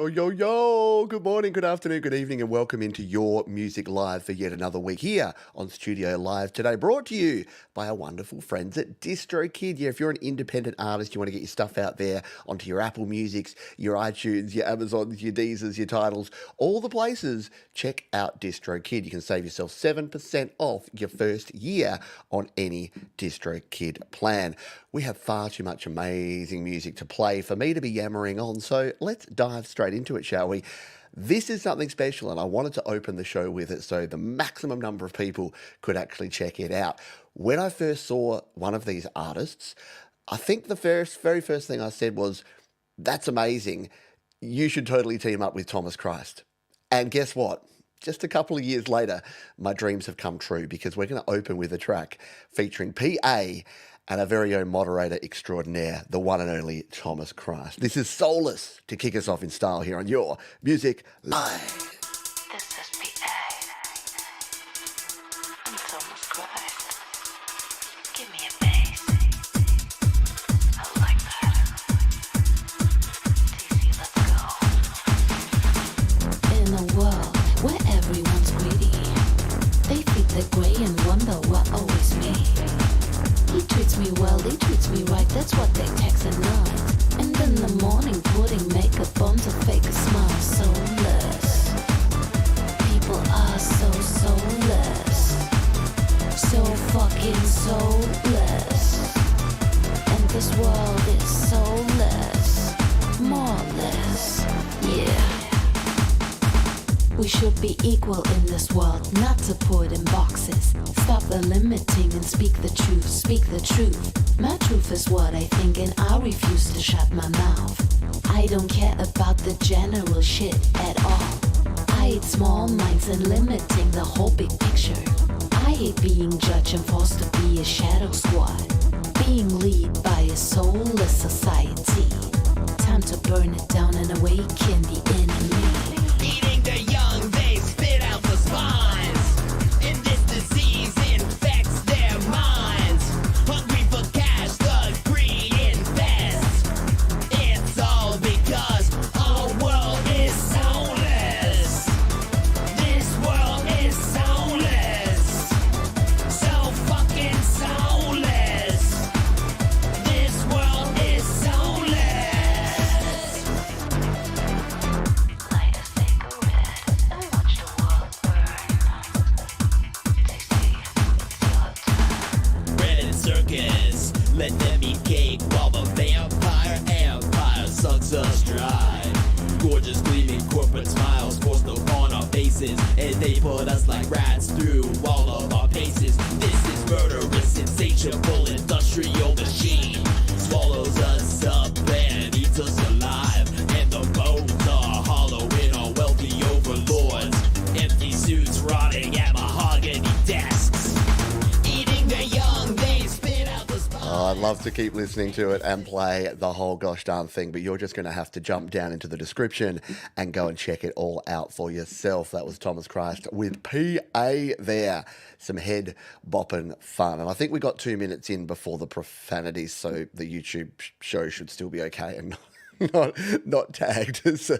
Yo, yo, yo. Good morning, good afternoon, good evening, and welcome into Your Music Live for yet another week here on Studio Live today, brought to you by our wonderful friends at DistroKid. Yeah, if you're an independent artist, you want to get your stuff out there onto your Apple Musics, your iTunes, your Amazons, your Deezers, your Tidals, all the places, check out DistroKid. You can save yourself 7% off your first year on any DistroKid plan. We have far too much amazing music to play for me to be yammering on, so let's dive straight into it, shall we? This is something special, and I wanted to open the show with it so the maximum number of people could actually check it out. When I first saw one of these artists, I think the very first thing I said was, that's amazing. You should totally team up with Thomas Christ. And guess what? Just a couple of years later, my dreams have come true because we're going to open with a track featuring PA and our very own moderator extraordinaire, the one and only Thomas Christ. This is Soulless to kick us off in style here on Your Music Live. This is PA. I'm Thomas Christ. Give me a bass. I like that. TC, let's go. In a world where everyone's greedy, they feed the grey and wonder what always me. He treats me well, he treats me right, that's what they text at night. And in the morning, putting makeup on to fake a smile. Soulless. People are so soulless. So fucking soulless. And this world is soulless. More or less. Yeah. We should be equal in this world, not to put in boxes. Stop the limiting and speak the truth, speak the truth. My truth is what I think and I refuse to shut my mouth. I don't care about the general shit at all. I hate small minds and limiting the whole big picture. I hate being judged and forced to be a shadow squad. Being led by a soulless society. Time to burn it down and awaken the enemy. Eating the young, they spit out the spines. And this disease infects their minds. Hungry for cash, the greed infests. It's all because our world is soulless. This world is soulless. So fucking soulless. This world is soulless. Light a cigarette and watch the world burn. TC, it's your turn. Red circus, let them eat cake while the vampire empire sucks us dry. Gorgeous gleaming corporate smiles forced upon our faces, and they put us like rats through all of our paces. This is murderous, insatiable industrial machine. Swallows us up and eats us alive, and the bones are hollow in our wealthy overlords. Empty suits rotting at mahogany desks. Eating the young, they spit out the spine. Oh, I'd love to keep listening to it and play the whole gosh darn thing, but you're just going to have to jump down into the description and go and check it all out for yourself. That was Thomas Christ with PA there. Some head bopping fun. And I think we got 2 minutes in before the profanities, so the YouTube show should still be okay and not tagged as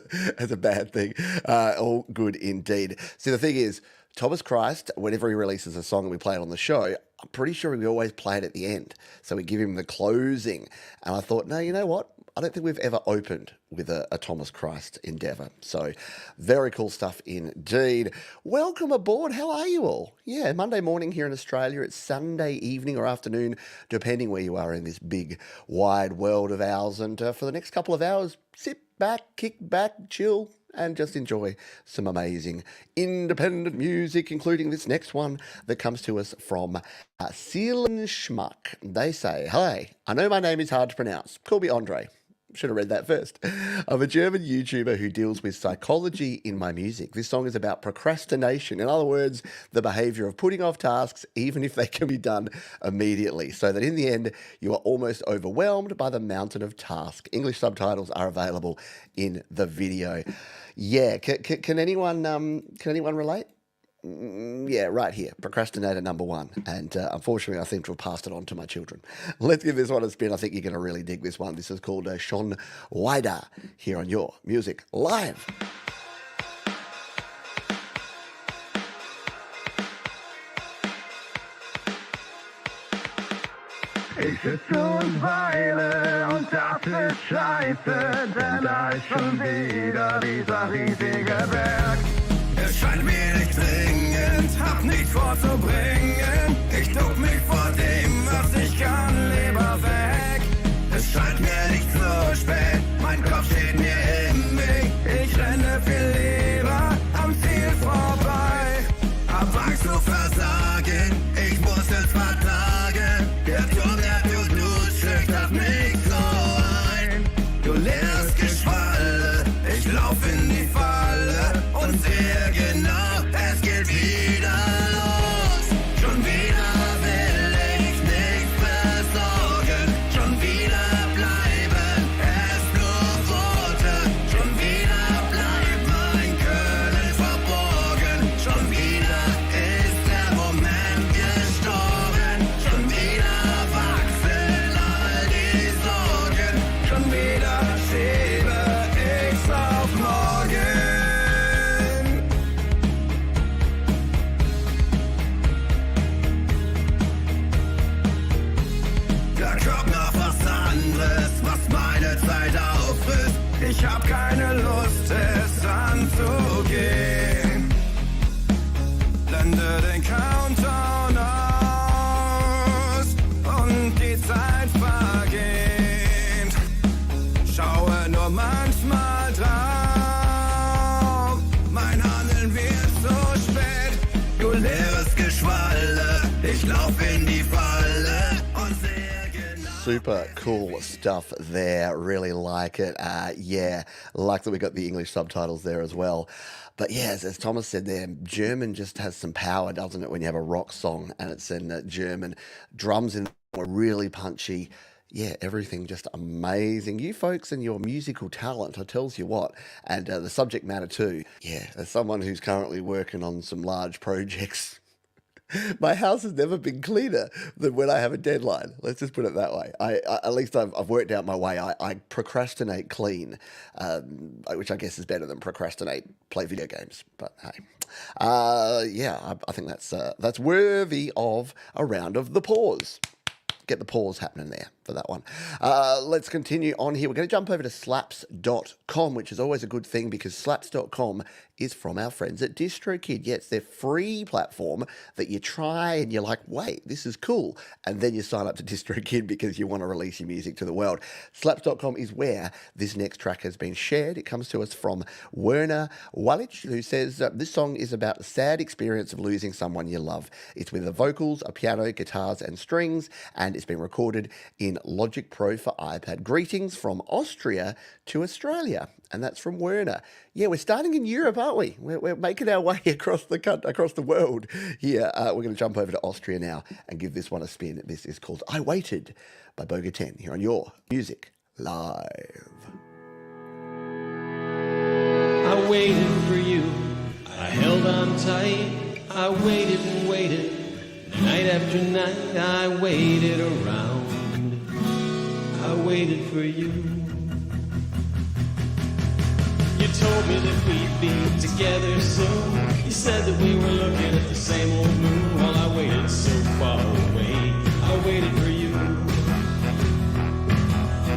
a bad thing. All good indeed. See, the thing is, Thomas Christ, whenever he releases a song and we play it on the show, I'm pretty sure we always play it at the end. So we give him the closing. And I thought, no, you know what? I don't think we've ever opened with a Thomas Christ endeavour. So very cool stuff indeed. Welcome aboard. How are you all? Yeah, Monday morning here in Australia. It's Sunday evening or afternoon, depending where you are in this big, wide world of ours. And for the next couple of hours, sit back, kick back, chill, and just enjoy some amazing independent music, including this next one that comes to us from Seelen Schmuck. They say, "Hi, I know my name is hard to pronounce. Call me Andre." Should have read that first. I'm a German YouTuber who deals with psychology in my music. This song is about procrastination. In other words, the behavior of putting off tasks, even if they can be done immediately, so that in the end, you are almost overwhelmed by the mountain of tasks. English subtitles are available in the video. Yeah, can anyone relate? Yeah, right here. Procrastinator number one. And unfortunately, I seem to have passed it on to my children. Let's give this one a spin. I think you're going to really dig this one. This is called Sean Wider here on Your Music Live. Ich sitze und weile und das ist scheiße, denn da ist schon wieder dieser riesige Berg. Es scheint mir nicht dringend, hab nichts vorzubringen. Ich duck mich vor dem, was ich kann, lieber weg. Es scheint mir nicht so spät, mein Kopf steht mir im Weg. Ich renne viel lieber am Ziel vorbei. Hab Angst zu versagen, ich muss es vertragen. Der Turm, der tut gut, schüchtert mich so ein. Du leeres Geschwalle, ich lauf in die Falle und sehe genau, es geht wieder los. Schon wieder will ich nichts besorgen, schon wieder bleiben es nur Worte. Schon wieder bleibt mein Können verborgen, schon wieder ist der Moment gestorben, schon wieder wachsen all die Sorgen, schon wieder schiebe ich's auf morgen. Da kommt noch was anderes, was meine Zeit auffrisst. Ich hab keine Lust, es anzugehen. Blende den Countdown aus und die Zeit vergeht. Schaue nur manchmal drauf, mein Handeln wird so spät. Du leeres Geschwalle, ich lauf in die Falle und sehe genau. Super cool stuff there. Really like it. Yeah, like that we got the English subtitles there as well. But yeah, as Thomas said there, German just has some power, doesn't it, when you have a rock song and it's in German. Drums in were really punchy. Yeah, everything just amazing. You folks and your musical talent, I tells you what. And the subject matter too. Yeah, as someone who's currently working on some large projects, my house has never been cleaner than when I have a deadline. Let's just put it that way. At least I've worked out my way. I procrastinate clean, which I guess is better than procrastinate play video games. But hey, yeah, I think that's worthy of a round of the pause. Get the pause happening there for that one. Let's continue on here. We're going to jump over to slaps.com, which is always a good thing because slaps.com is from our friends at DistroKid. Yeah, it's their free platform that you try and you're like, wait, this is cool. And then you sign up to DistroKid because you want to release your music to the world. Slaps.com is where this next track has been shared. It comes to us from Werner Wallich, who says, this song is about the sad experience of losing someone you love. It's with the vocals, a piano, guitars, and strings, and it's been recorded in Logic Pro for iPad. Greetings from Austria to Australia. And that's from Werner. Yeah, we're starting in Europe, aren't we? We're making our way across the world here. We're going to jump over to Austria now and give this one a spin. This is called I Waited by Boga 10 here on Your Music Live. I waited for you, I held on tight, I waited and waited, night after night, I waited around, I waited for you. You told me that we'd be together soon, you said that we were looking at the same old moon, while I waited so far away, I waited for you.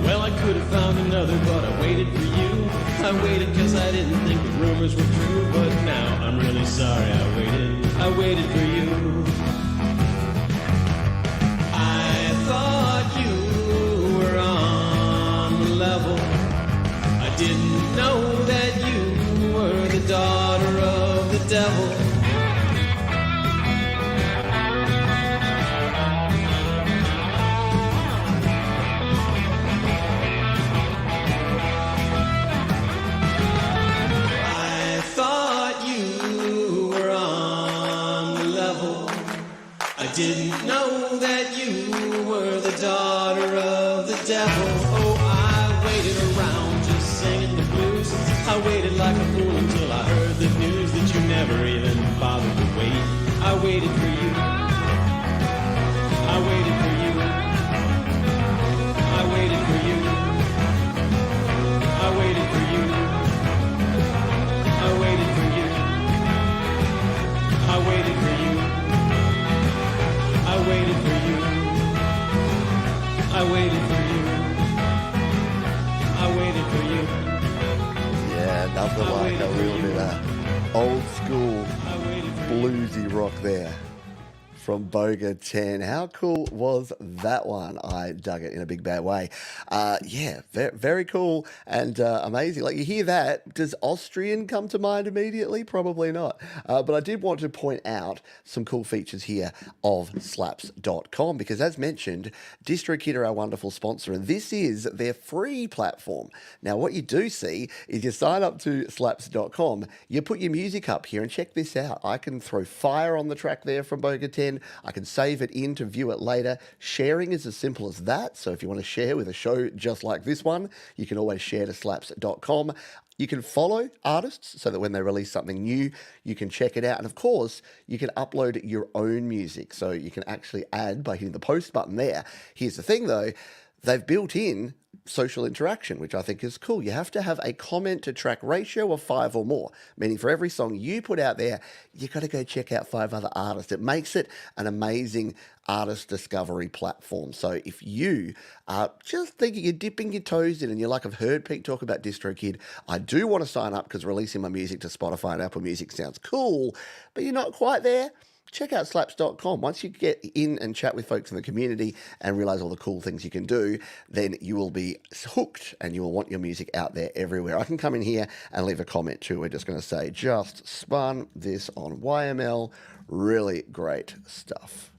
Well, I could have found another, but I waited for you. I waited cause I didn't think the rumors were true, but now I'm really sorry I waited for you. I thought you were on the level. I didn't know that you were the daughter of the devil. Didn't know that you were the daughter of the devil. Oh, I waited around just singing the blues. I waited like a fool until I heard the news that you never even bothered to wait. I waited for you. I waited for you. I waited for you. I waited for you. I waited for you. I waited for you. I waited for you. I waited for you. I waited for you. Yeah, nothing like a little bit of old school bluesy rock there from Boga 10. How cool was that one? I dug it in a big bad way. Yeah, very cool and amazing. Like, you hear that, does Austrian come to mind immediately? Probably not. But I did want to point out some cool features here of slaps.com because, as mentioned, DistroKid are our wonderful sponsor, and this is their free platform. Now, what you do see is you sign up to slaps.com, you put your music up here, and check this out. I can throw fire on the track there from Boga 10. I can save it in to view it later. Sharing is as simple as that. So if you want to share with a show just like this one, you can always share to slaps.com. You can follow artists so that when they release something new, you can check it out. And of course, you can upload your own music. So you can actually add by hitting the post button there. Here's the thing though, they've built in social interaction, which I think is cool. You have to have a comment to track ratio of 5 or more, meaning for every song you put out there, you got to go check out 5 other artists. It makes it an amazing artist discovery platform. So if you are just thinking you're dipping your toes in and you're like, I've heard Pete talk about DistroKid, I do want to sign up because releasing my music to Spotify and Apple Music sounds cool, but you're not quite there, check out slaps.com. Once you get in and chat with folks in the community and realize all the cool things you can do, then you will be hooked and you will want your music out there everywhere. I can come in here and leave a comment too. We're just going to say, just spun this on YML. Really great stuff.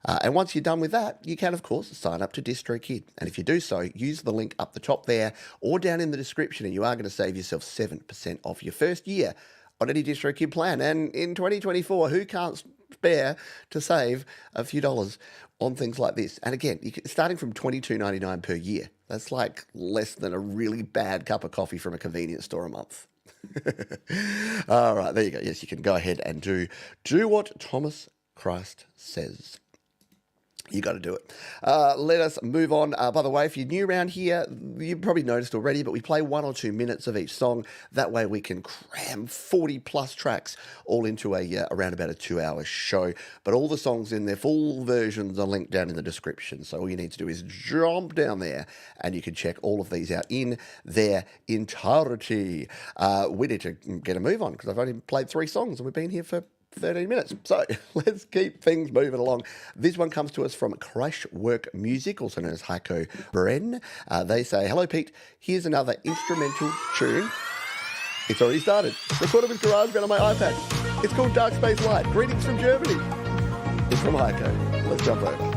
And once you're done with that, you can, of course, sign up to DistroKid. And if you do so, use the link up the top there or down in the description, and you are going to save yourself 7% off your first year on any DistroKid plan. And in 2024, who can't spare to save a few dollars on things like this? And again, starting from $22.99 per year, that's like less than a really bad cup of coffee from a convenience store a month. All right, there you go. Yes, you can go ahead and do what Thomas Christ says. You got to do it. Let us move on. By the way, if you're new around here, you probably noticed already, but we play 1 or 2 minutes of each song. That way we can cram 40 plus tracks all into around about a 2-hour show. But all the songs in their full versions are linked down in the description. So all you need to do is jump down there and you can check all of these out in their entirety. We need to get a move on because I've only played 3 songs and we've been here for 13 minutes. So let's keep things moving along. This one comes to us from Crash Work Music, also known as Heiko Bren. They say, hello, Pete. Here's another instrumental tune. It's already started. Recorded with GarageBand on my iPad. It's called Dark Space Light. Greetings from Germany. It's from Heiko. Let's jump over.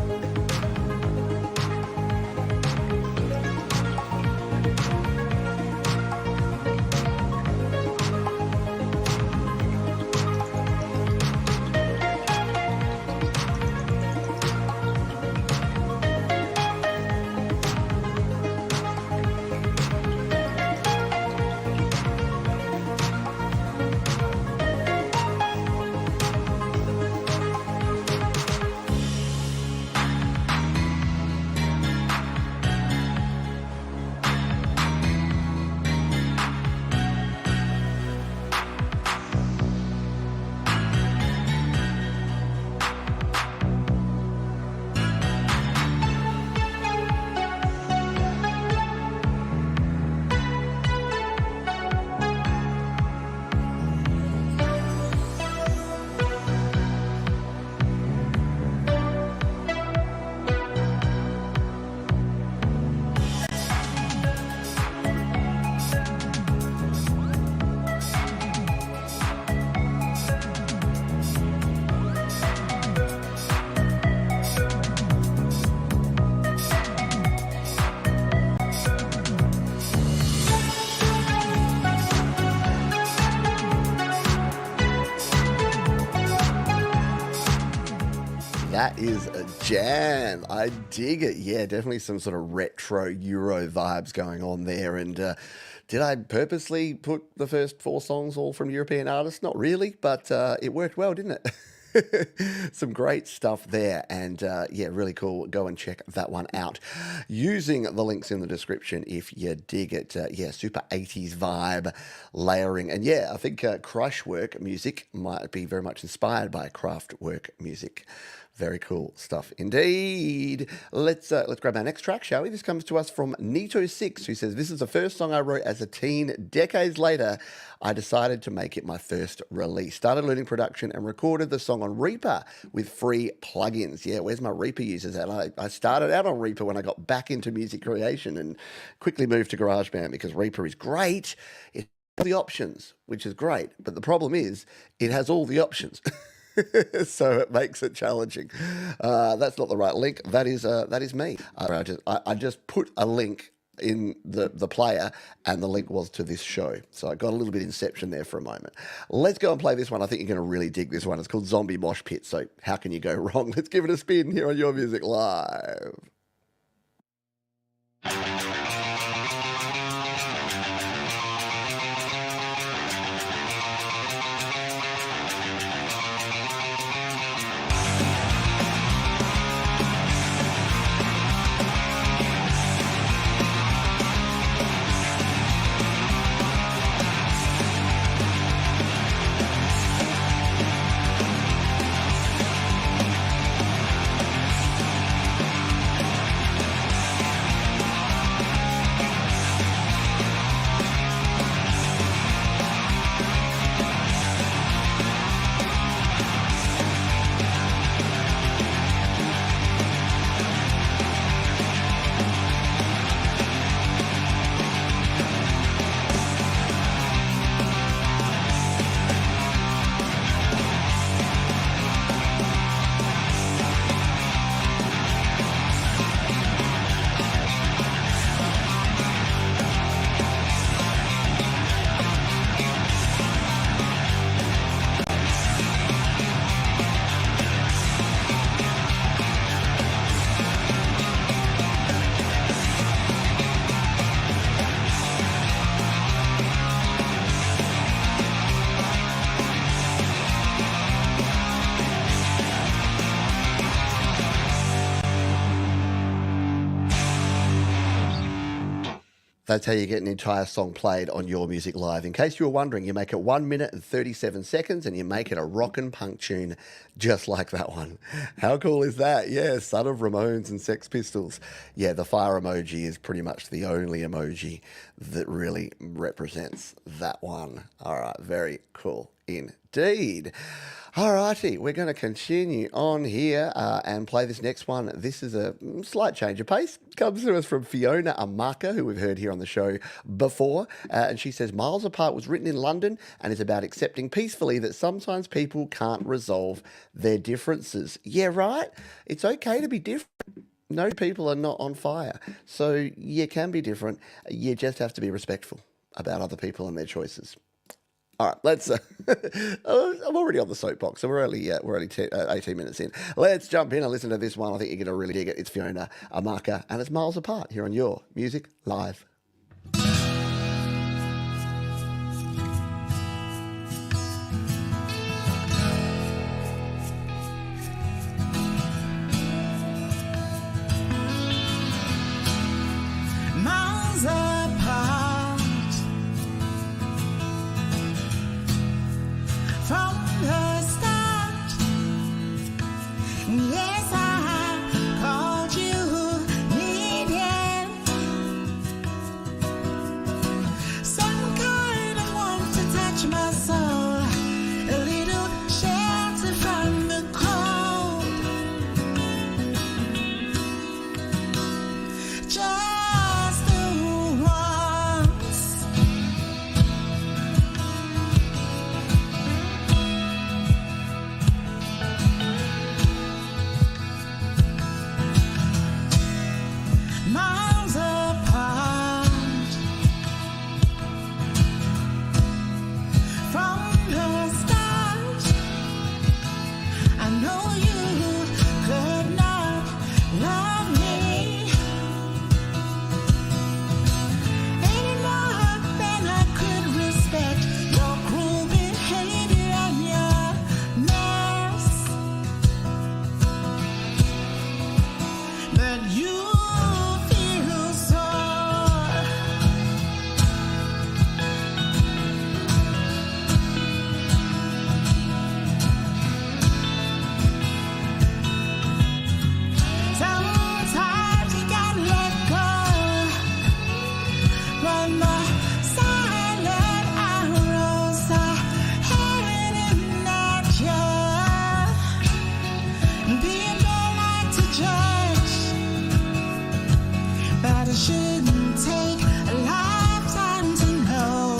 That is a jam. I dig it. Yeah, definitely some sort of retro Euro vibes going on there. And did I purposely put the first 4 songs all from European artists? Not really, but it worked well, didn't it? Some great stuff there, and yeah, really cool. Go and check that one out using the links in the description if you dig it. Yeah, super 80s vibe, layering, and yeah, I think Crushwork music might be very much inspired by Kraftwerk music. Very cool stuff indeed. Let's grab our next track, shall we? This comes to us from Nito6, who says, "This is the first song I wrote as a teen. Decades later, I decided to make it my first release. Started learning production and recorded the song on Reaper with free plugins." Yeah, where's my Reaper users at? I started out on Reaper when I got back into music creation and quickly moved to GarageBand because Reaper is great. It has the options, which is great. But the problem is it has all the options. So it makes it challenging. That's not the right link. That is me. I just put a link in the player, and the link was to this show. So I got a little bit inception there for a moment. Let's go and play this one. I think you're going to really dig this one. It's called Zombie Mosh Pit. So how can you go wrong? Let's give it a spin here on Your Music Live. That's how you get an entire song played on Your Music Live. In case you were wondering, you make it 1 minute and 37 seconds and you make it a rock and punk tune just like that one. How cool is that? Yeah, son of Ramones and Sex Pistols. Yeah, the fire emoji is pretty much the only emoji that really represents that one. All right, very cool indeed. Alrighty, we're going to continue on here and play this next one. This is a slight change of pace. Comes to us from Fiona Amaka, who we've heard here on the show before. And she says, "Miles Apart was written in London and is about accepting peacefully that sometimes people can't resolve their differences." Yeah, right? It's okay to be different. No, people are not on fire. So you can be different. You just have to be respectful about other people and their choices. All right, let's. I'm already on the soapbox, so we're only 18 minutes in. Let's jump in and listen to this one. I think you're going to really dig it. It's Fiona Amaka, and it's Miles Apart here on Your Music Live. Miles apart from the start. Yes, I called you, needed some kind of warmth to touch my soul, a little shelter from the cold. Just a didn't take a lifetime to know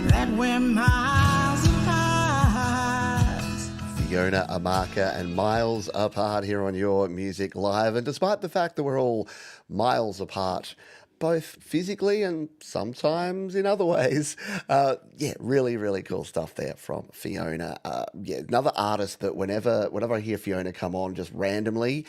that we're miles apart. Fiona Amaka and Miles Apart here on Your Music Live. And despite the fact that we're all miles apart, both physically and sometimes in other ways. Really, really cool stuff there from Fiona. Another artist that whenever I hear Fiona come on just randomly,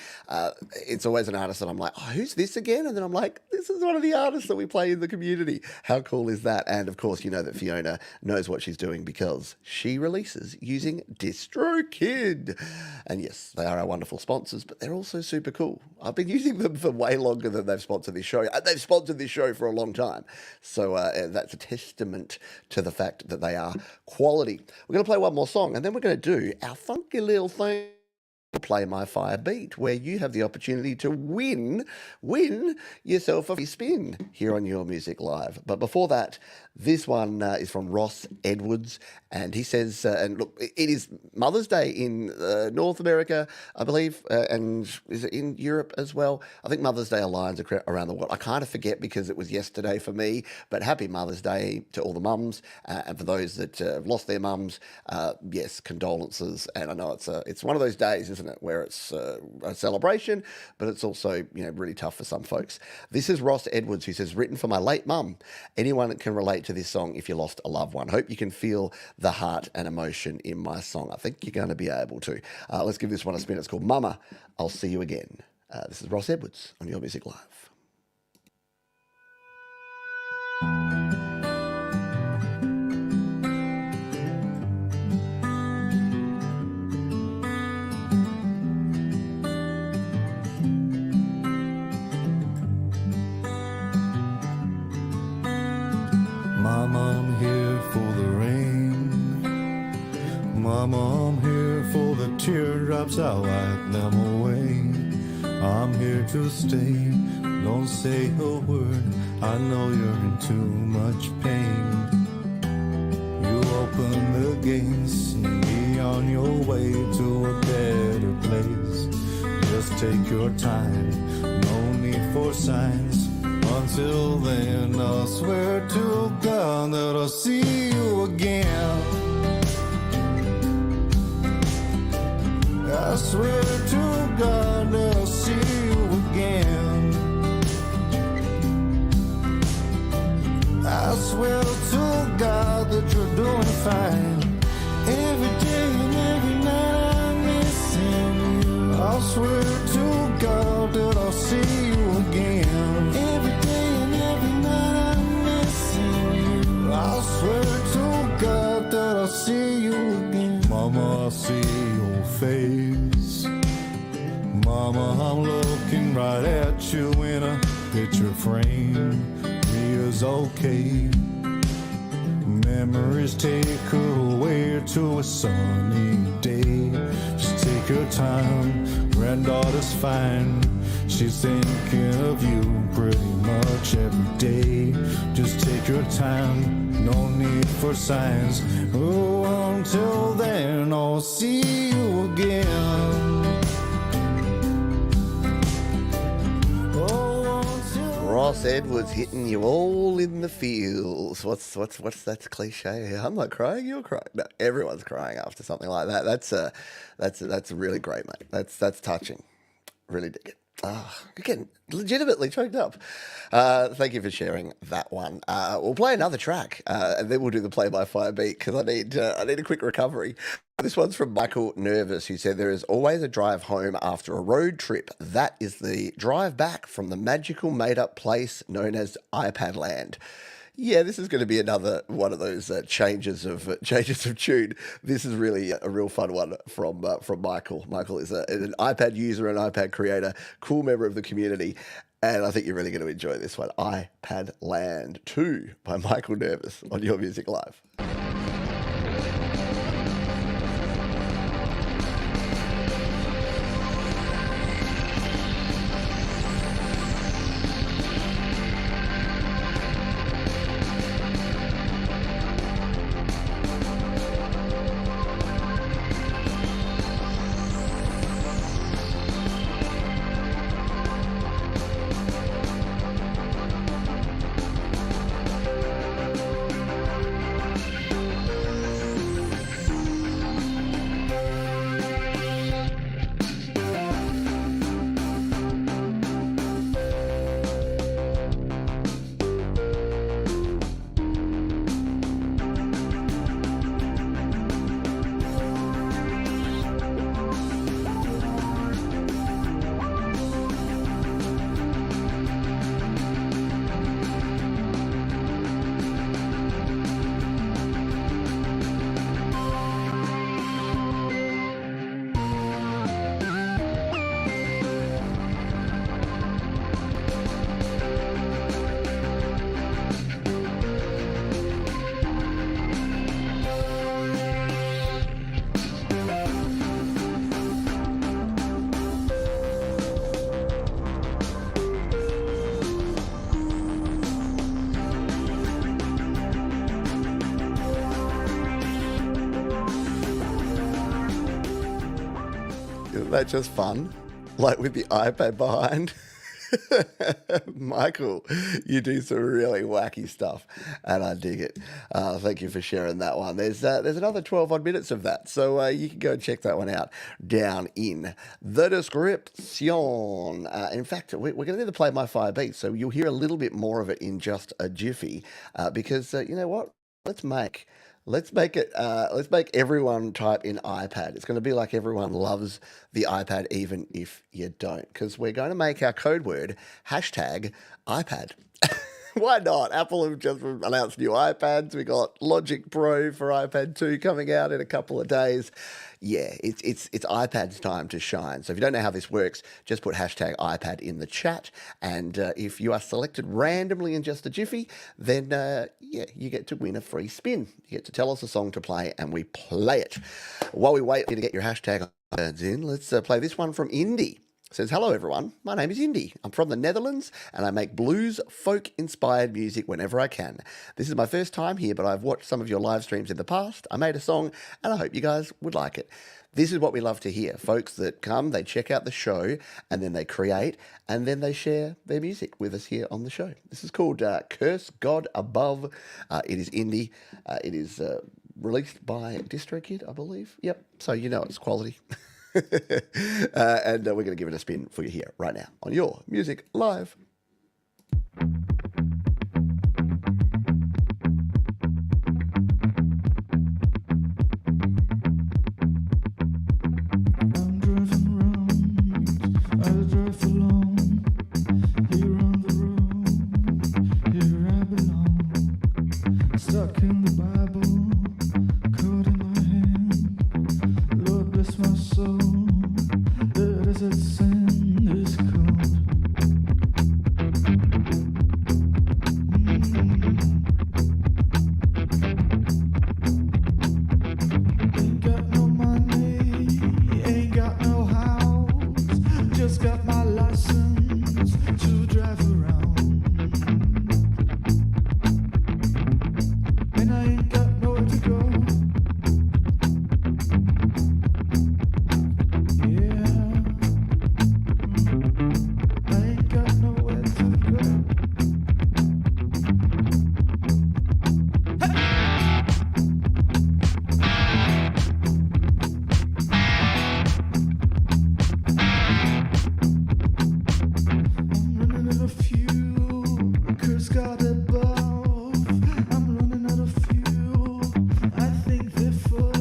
it's always an artist that I'm like, oh, who's this again? And then I'm like, this is one of the artists that we play in the community. How cool is that? And of course, you know that Fiona knows what she's doing because she releases using DistroKid. And yes, they are our wonderful sponsors, but they're also super cool. I've been using them for way longer than they've sponsored this show. They've sponsored this show for a long time. So that's a testament to the fact that they are quality. We're going to play one more song and then we're going to do our funky little thing. Play My Fire Beat, where you have the opportunity to win yourself a free spin here on Your Music Live. But before that, this one is from Ross Edwards, and he says, and look, it is Mother's Day in North America, I believe, and is it in Europe as well? I think Mother's Day aligns around the world. I kind of forget because it was yesterday for me, but happy Mother's Day to all the mums, and for those that have lost their mums, yes, condolences. And I know it's one of those days, isn't it, where it's a celebration, but it's also, really tough for some folks. This is Ross Edwards, who says, written for my late mum. Anyone can relate to this song if you lost a loved one. Hope you can feel the heart and emotion in my song. I think you're going to be able to. Let's give this one a spin. It's called Mama, I'll See You Again. This is Ross Edwards on Your Music Live. Mama, I'm here for the rain. Mama, I'm here for the teardrops, I'll wipe them away. I'm here to stay, don't say a word, I know you're in too much pain. You open the gates and be on your way to a better place. Just take your time, no need for signs. Until then, I'll swear to God that I'll see you again. I swear to God that I'll see you again. I swear to God that you're doing fine. Every day and every night I'm missing you. I'll swear to God that I'll see you again. Every day and every night I'm missing you. I'll swear to God that I'll see you again. Mama, I'll see your face. Mama, I'm looking right at you in a picture frame. Is okay. Memories take her away to a sunny day. Just take her time, granddaughter's fine. She's thinking of you pretty much every day. Just take your time, no need for signs. Oh, until then, I'll see you again. Ross Edwards hitting you all in the feels. What's that cliche? I'm not crying, you're crying. No, everyone's crying after something like that. That's really great, mate. That's touching. Really dig it. Again, legitimately choked up. Thank you for sharing that one. We'll play another track, and then we'll do the play-by-fire beat because I need a quick recovery. This one's from Michael Nervous, who said, there is always a drive home after a road trip. That is the drive back from the magical made-up place known as iPad Land. Yeah, this is going to be another one of those changes of tune. This is really a real fun one from Michael. Michael is an iPad user, an iPad creator, cool member of the community, and I think you're really going to enjoy this one. iPad Land 2 by Michael Nervous on Your Music Live. that just fun? Like with the iPad behind? Michael, you do some really wacky stuff, and I dig it. Thank you for sharing that one. There's another 12 odd minutes of that, so you can go and check that one out down in the description. In fact, we're going to need to play my fire beat, so you'll hear a little bit more of it in just a jiffy, because you know what? Let's make it. Let's make everyone type in iPad. It's going to be like everyone loves the iPad, even if you don't, because we're going to make our code word hashtag iPad. Why not? Apple have just announced new iPads. We got Logic Pro for iPad 2 coming out in a couple of days. Yeah, it's iPad's time to shine. So if you don't know how this works, just put hashtag iPad in the chat. And if you are selected randomly in just a jiffy, then yeah, you get to win a free spin. You get to tell us a song to play, and we play it. While we wait for you to get your hashtag iPads in, let's play this one from Indy. Says, hello everyone, my name is Indy. I'm from the Netherlands and I make blues, folk inspired music whenever I can. This is my first time here, but I've watched some of your live streams in the past. I made a song and I hope you guys would like it. This is what we love to hear. Folks that come, they check out the show and then they create and then they share their music with us here on the show. This is called Curse God Above. It is Indy. It is released by DistroKid, I believe. Yep, so you know it's quality. And we're going to give it a spin for you here right now on Your Music Live. I'm driving around, I drive alone. Here on the road, here I belong. Stuck in the Bible, caught in my hand. Lord bless my soul, the desert sand is cold. Ain't got no money, ain't got no house, just got my license to drive around. And I ain't got nowhere to go. Yeah, I ain't got nowhere to go. I'm running out of fuel, curse God above. I'm running out of fuel, I think therefore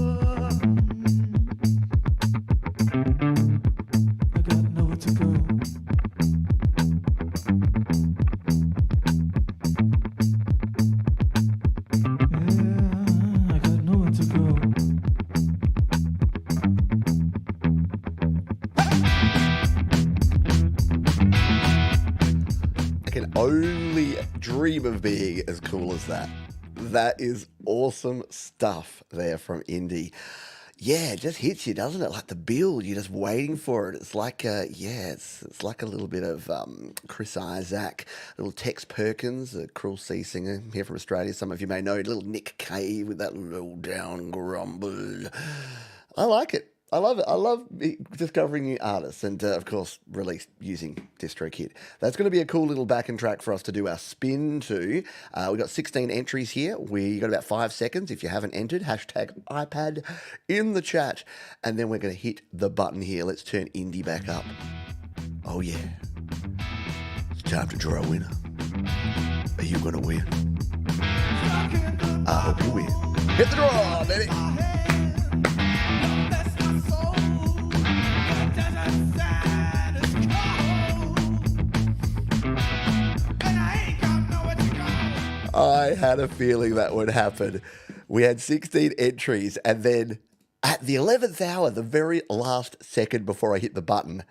I got nowhere to go. Yeah, I got nowhere to go. I can only dream of being as cool as that. That is awesome stuff there from Indy. Yeah, it just hits you, doesn't it? Like the build, you're just waiting for it. It's like, it's like a little bit of Chris Isaac, little Tex Perkins, a Cruel Sea singer here from Australia. Some of you may know little Nick Cave with that low down grumble. I like it. I love it. I love discovering new artists and, of course, released using DistroKid. That's going to be a cool little backing track for us to do our spin to. We've got 16 entries here. We got about 5 seconds. If you haven't entered, hashtag iPad in the chat. And then we're going to hit the button here. Let's turn Indy back up. Oh, yeah. It's time to draw a winner. Are you going to win? I hope you win. Hit the draw, baby. I had a feeling that would happen. We had 16 entries, and then at the 11th hour, the very last second before I hit the button,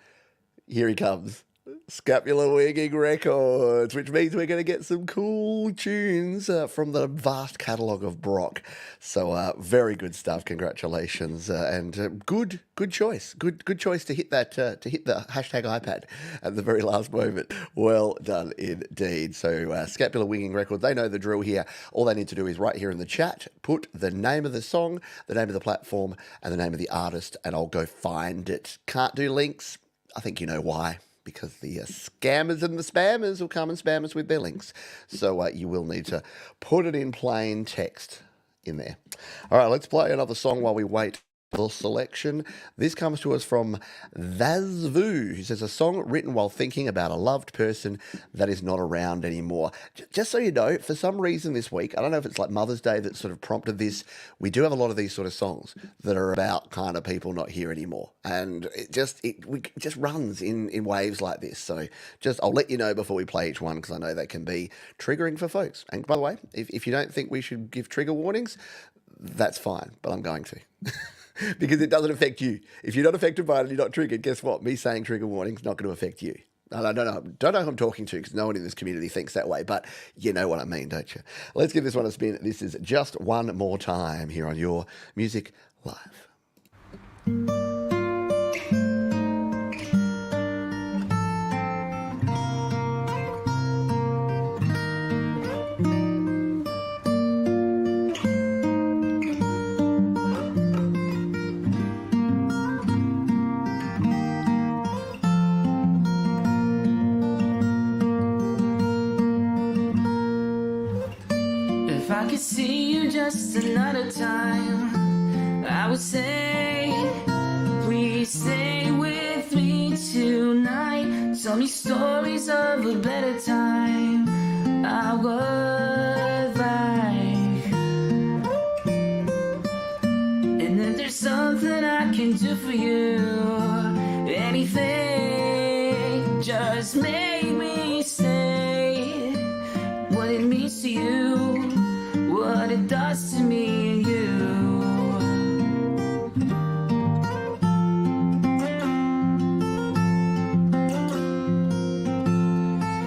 here he comes. Scapular Winging Records, which means we're going to get some cool tunes from the vast catalogue of Brock. So very good stuff. Congratulations, and good choice. Good choice to hit that to hit the hashtag iPad at the very last moment. Well done indeed. So Scapular Winging Records, they know the drill here. All they need to do is right here in the chat, put the name of the song, the name of the platform, and the name of the artist, and I'll go find it. Can't do links. I think you know why. Because the scammers and the spammers will come and spam us with their links. So you will need to put it in plain text in there. All right, let's play another song while we wait for selection. This comes to us from Thazvu, who says, a song written while thinking about a loved person that is not around anymore. Just so you know, for some reason this week, I don't know if it's like Mother's Day that sort of prompted this, we do have a lot of these sort of songs that are about kind of people not here anymore. And it just runs in waves like this. So I'll let you know before we play each one, because I know they can be triggering for folks. And by the way, if you don't think we should give trigger warnings, that's fine, but I'm going to. Because it doesn't affect you. If you're not affected by it and you're not triggered, guess what? Me saying trigger warning is not going to affect you. I don't know who I'm talking to, because no one in this community thinks that way, but you know what I mean, don't you? Let's give this one a spin. This is Just One More Time here on Your Music Live. If I could see you just another time, I would say, please stay with me tonight. Tell me stories of a better time I would like. And if there's something I can do for you, anything, just make me say what it means to you, what it does to me and you.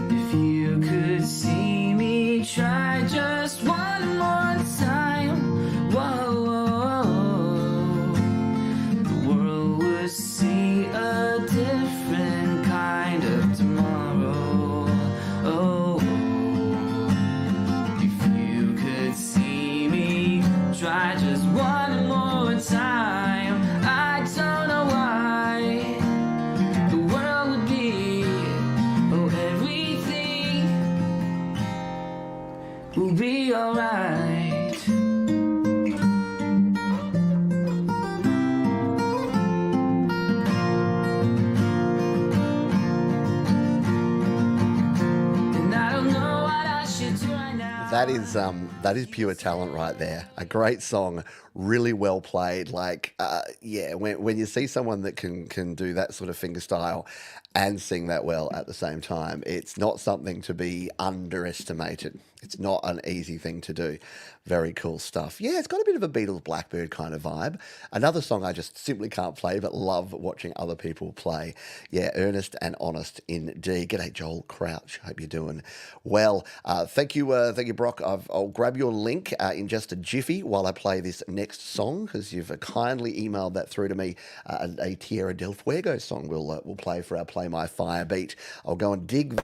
If you could see me try just one more time, whoa, the world would see a different kind of tomorrow. Oh, try just one more time. I don't know why the world would be, oh, everything will be alright. And I don't know what I should do right now. That is pure talent right there. A great song, really well played. Like, when you see someone that can do that sort of finger style and sing that well at the same time, it's not something to be underestimated. It's not an easy thing to do. Very cool stuff. Yeah, it's got a bit of a Beatles Blackbird kind of vibe. Another song I just simply can't play, but love watching other people play. Yeah, earnest and honest indeed. G'day, Joel Crouch. Hope you're doing well. Thank you, Brock. I'll grab your link in just a jiffy while I play this next song, because you've kindly emailed that through to me. A Tierra del Fuego song we'll play for our Play My Fire beat. I'll go and dig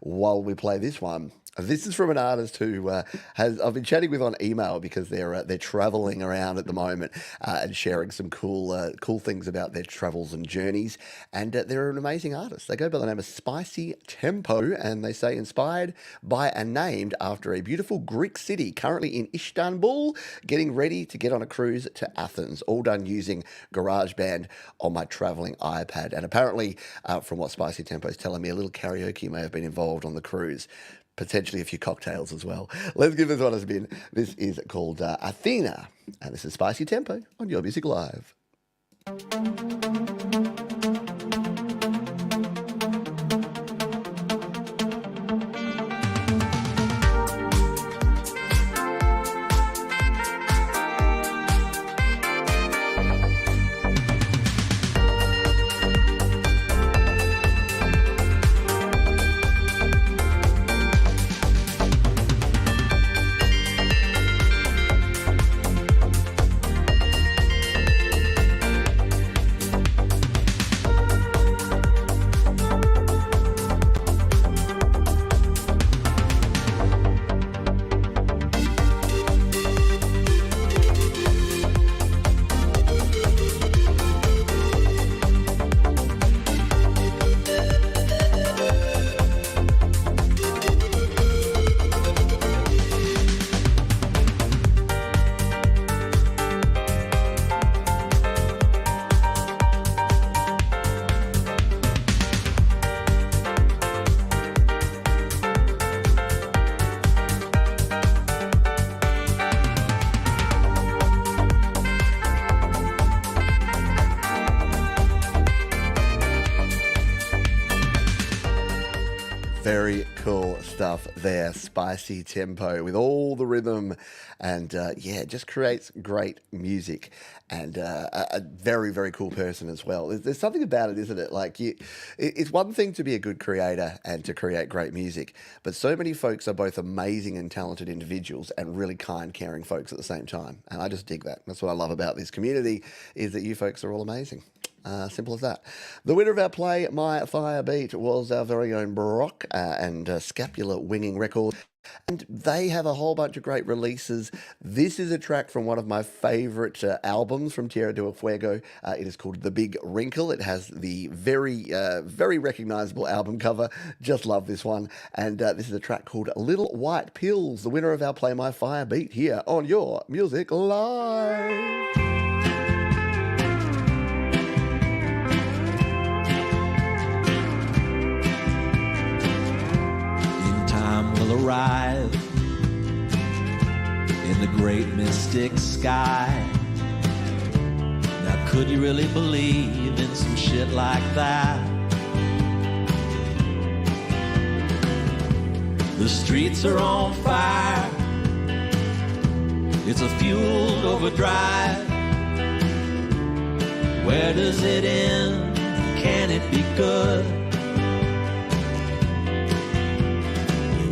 while we play this one. This is from an artist who I've been chatting with on email, because they're traveling around at the moment and sharing some cool things about their travels and journeys. And they're an amazing artist. They go by the name of Spicy Tempo, and they say inspired by and named after a beautiful Greek city currently in Istanbul, getting ready to get on a cruise to Athens. All done using GarageBand on my traveling iPad. And apparently, from what Spicy Tempo is telling me, a little karaoke may have been involved on the cruise. Potentially a few cocktails as well. Let's give this one a spin. This is called Athena, and this is Spicy Tempo on Your Music Live. Very cool stuff there. Spicy tempo with all the rhythm and yeah, just creates great music and a very, very cool person as well. There's something about it, isn't it? Like it's one thing to be a good creator and to create great music, but so many folks are both amazing and talented individuals and really kind, caring folks at the same time. And I just dig that. That's what I love about this community is that you folks are all amazing. Simple as that. The winner of our Play My Fire Beat was our very own Brock and Scapular Winging Records. And they have a whole bunch of great releases. This is a track from one of my favourite albums from Tierra del Fuego. It is called The Big Wrinkle. It has the very recognisable album cover. Just love this one. And this is a track called Little White Pills, the winner of our Play My Fire Beat here on Your Music Live. Will arrive in the great mystic sky. Now could you really believe in some shit like that? The streets are on fire, it's a fueled overdrive. Where does it end? Can it be good?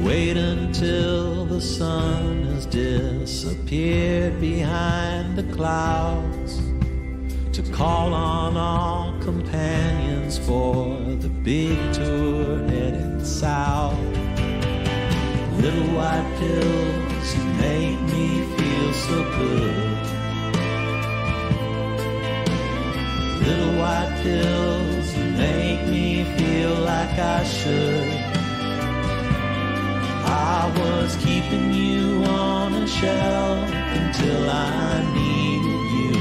Wait until the sun has disappeared behind the clouds to call on all companions for the big tour headed south. Little white pills, you make me feel so good. Little white pills, you make me feel like I should. I was keeping you on a shelf until I needed you.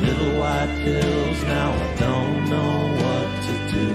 Little white pills, now I don't know what to do.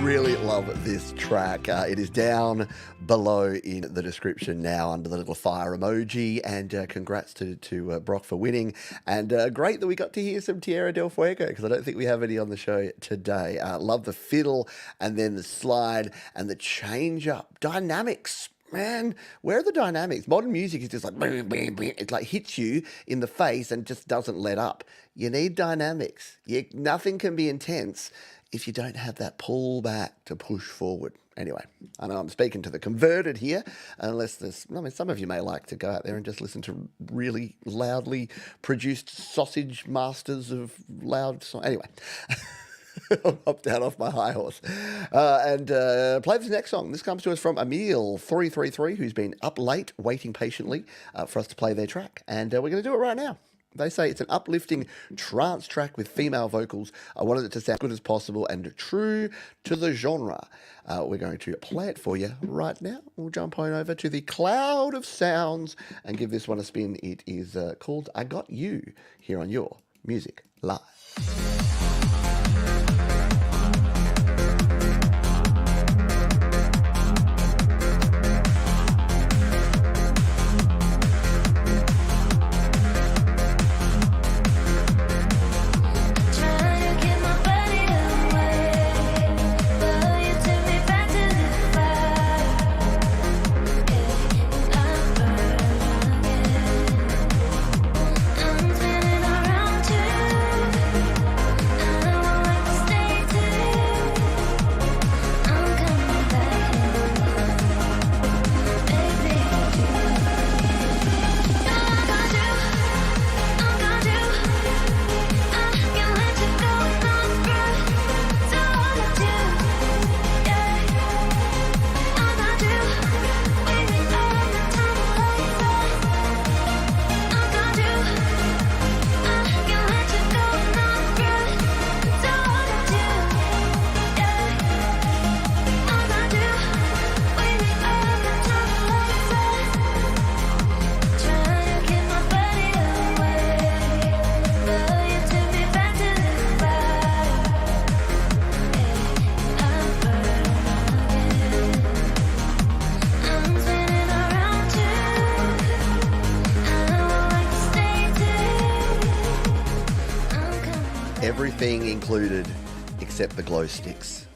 Really love this track. It is down below in the description now under the little fire emoji. And congrats to Brock for winning. And great that we got to hear some Tierra del Fuego because I don't think we have any on the show today. Love the fiddle and then the slide and the change up dynamics. Man, where are the dynamics? Modern music is just like, boom, boom, boom. It like hits you in the face and just doesn't let up. You need dynamics. Nothing can be intense if you don't have that pull back to push forward. Anyway, I know I'm speaking to the converted here, unless some of you may like to go out there and just listen to really loudly produced sausage masters of loud song. Anyway, I'll hop down off my high horse and play this next song. This comes to us from Emil333, who's been up late, waiting patiently for us to play their track. And we're going to do it right now. They say it's an uplifting trance track with female vocals. I wanted it to sound good as possible and true to the genre. We're going to play it for you right now. We'll jump on over to the cloud of sounds and give this one a spin. It is called I Got You here on Your Music Live. I'm spinning around too. everything included except the glow sticks.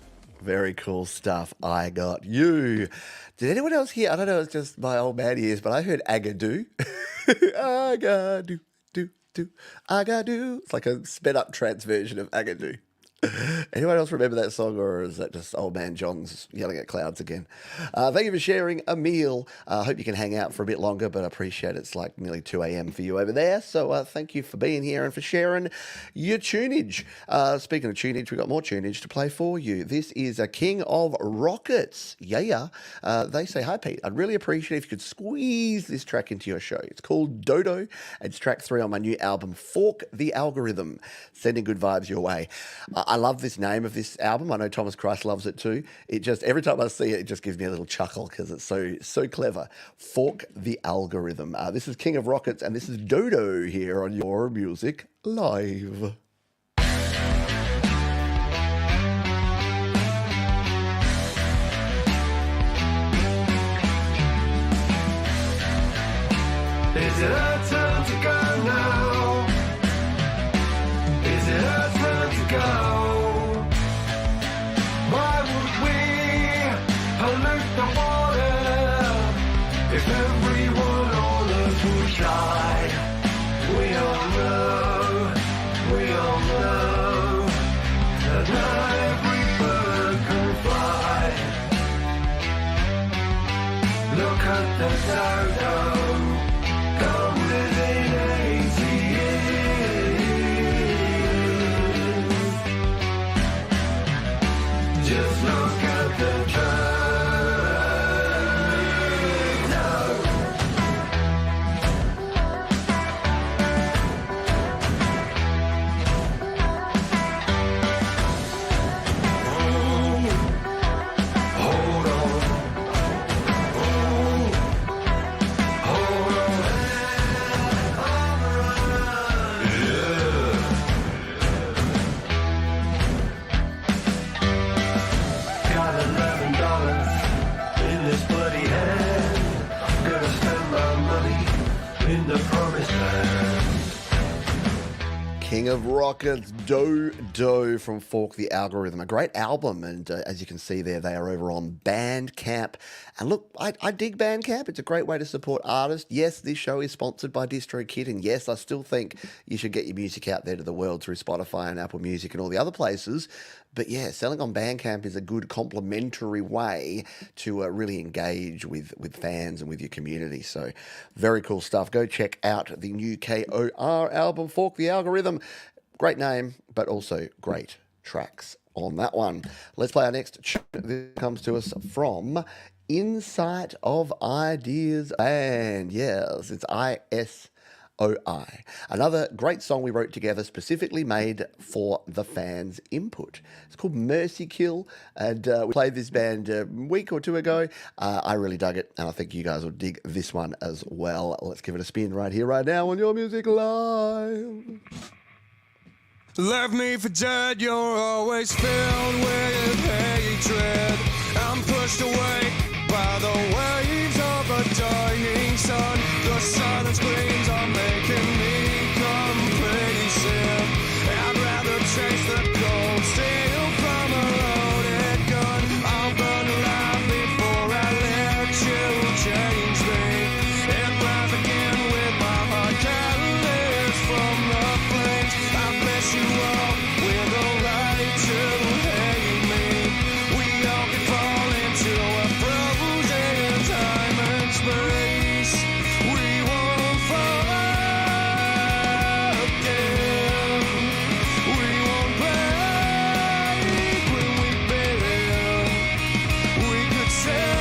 Very cool stuff. I got you. Did anyone else hear? I don't know, it's just my old man ears, but I heard Agadoo. Agadoo, do, do, Agadoo. It's like a sped up trance version of Agadoo. Anyone else remember that song, or is that just old man John's yelling at clouds again? Thank you for sharing a meal. I hope you can hang out for a bit longer, but I appreciate it's like nearly 2 a.m. for you over there. So thank you for being here and for sharing your tunage. Speaking of tunage, we've got more tunage to play for you. This is a King of Rockets. Yeah. They say, hi, Pete. I'd really appreciate if you could squeeze this track into your show. It's called Dodo. It's track 3 on my new album, Fork the Algorithm. Sending good vibes your way. I love this name of this album. I know Thomas Christ loves it too. It just, every time I see it, it just gives me a little chuckle because it's so clever. Fork the Algorithm. This is King of Rockets, and this is Dodo here on Your Music Live. Is it our time to go now? Is it our time to go? Why would we pollute the water if everyone on earth would try? We all know that not every bird can fly. Look at the dodo. Come within 80 years. Just look at the dodo. Hold on. Hold on. Got $11 in this bloody hand. Gonna spend my money in the promised land. King of Rockets, Dodo from Fork the Algorithm. A great album, and as you can see there, they are over on Bandcamp. And look, I dig Bandcamp. It's a great way to support artists. Yes, this show is sponsored by DistroKid, and yes, I still think you should get your music out there to the world through Spotify and Apple Music and all the other places. But yeah, selling on Bandcamp is a good complementary way to really engage with fans and with your community. So very cool stuff. Go check out the new KOR album, Fork the Algorithm. Great name, but also great tracks on that one. Let's play our next tune. This comes to us from Insight of Ideas Band. Yes, it's ISOI. Another great song we wrote together, specifically made for the fans' input. It's called Mercy Kill, and we played this band a week or two ago. I really dug it, and I think you guys will dig this one as well. Let's give it a spin right here, right now on Your Music Live. Left me for dead, you're always filled with hatred. I'm pushed away by the waves of a dying sun. The silence screams are making me complacent. I'd rather chase the cold steel from a loaded gun. I'll burn alive before I let you change me. It rise again with my heart callous from the flames. I bless you all with a right to hate me. We all can fall into a frozen time and space. We won't fall again. We won't break when we bend. We could separate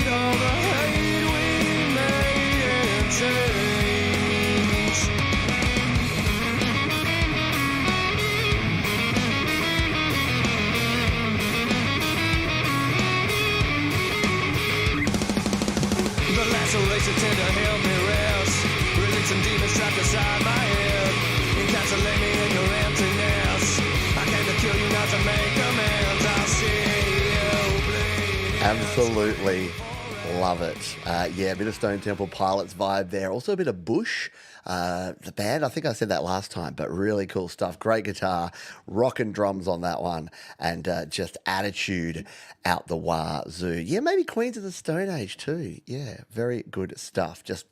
all the hate we may and change. The laceration tend to help me rest. Release some demons trapped inside my head. Encapsulate me in your emptiness. I came to kill you, not to make amends. I'll see you bleed. Absolutely. Love it. Yeah, a bit of Stone Temple Pilots vibe there. Also a bit of Bush. The band, I think I said that last time, but really cool stuff. Great guitar, rocking drums on that one, and just attitude out the wazoo. Yeah, maybe Queens of the Stone Age too. Yeah, very good stuff. Just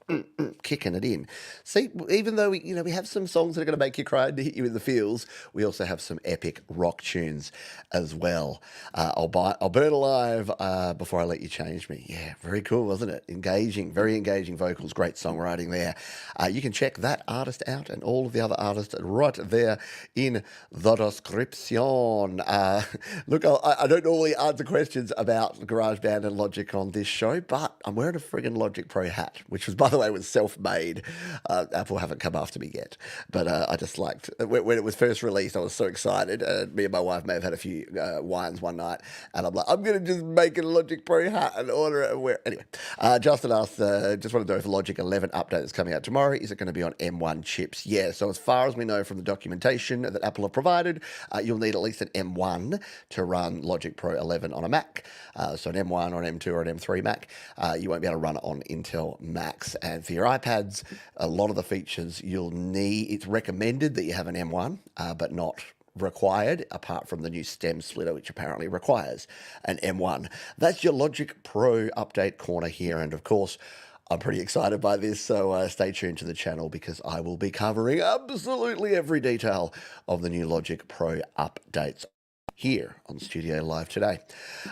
kicking it in. See, even though we have some songs that are going to make you cry and hit you in the feels, we also have some epic rock tunes as well. I'll burn alive before I let you change me. Yeah, very cool, wasn't it? Engaging, very engaging vocals, great songwriting there. You can check that artist out and all of the other artists right there in the description. Look, I don't normally answer questions about GarageBand and Logic on this show, but I'm wearing a friggin' Logic Pro hat, which was, by the way, was self-made. Apple haven't come after me yet, but I just liked, when it was first released, I was so excited. Me and my wife may have had a few wines one night, and I'm like, I'm going to just make a Logic Pro hat and order it and wear it. Anyway, Justin asked, just want to know if the Logic 11 update that's coming out tomorrow, is it going to be on M1 chips? Yeah, so as far as we know from the documentation that Apple have provided, you'll need at least an M1 to run Logic Pro 11 on a Mac. So an M1 or an M2 or an M3 Mac. You won't be able to run it on Intel Macs. And for your iPads, a lot of the features you'll need, it's recommended that you have an M1, but not required, apart from the new stem splitter, which apparently requires an M1. That's your Logic Pro update corner here. And of course, I'm pretty excited by this, so stay tuned to the channel because I will be covering absolutely every detail of the new Logic Pro updates here on Studio Live today.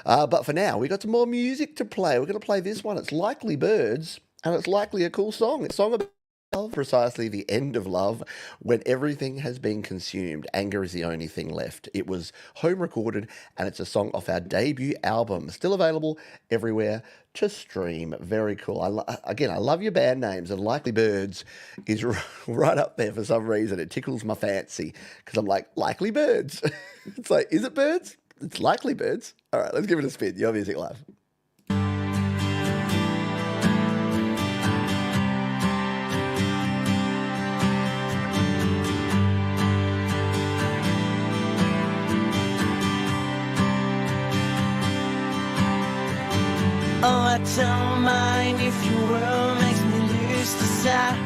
But for now, we got some more music to play. We're going to play this one. It's Likely Birds, and it's likely a cool song. It's a song about love, precisely the end of love, when everything has been consumed. Anger is the only thing left. It was home recorded, and it's a song off our debut album. Still available everywhere to stream. Very cool. Again, I love your band names, and Likely Birds is right up there for some reason. It tickles my fancy because I'm like, Likely Birds. It's like, is it birds? It's Likely Birds. All right, let's give it a spin. Your Music Live. Oh, I don't mind if your world makes me lose the sight.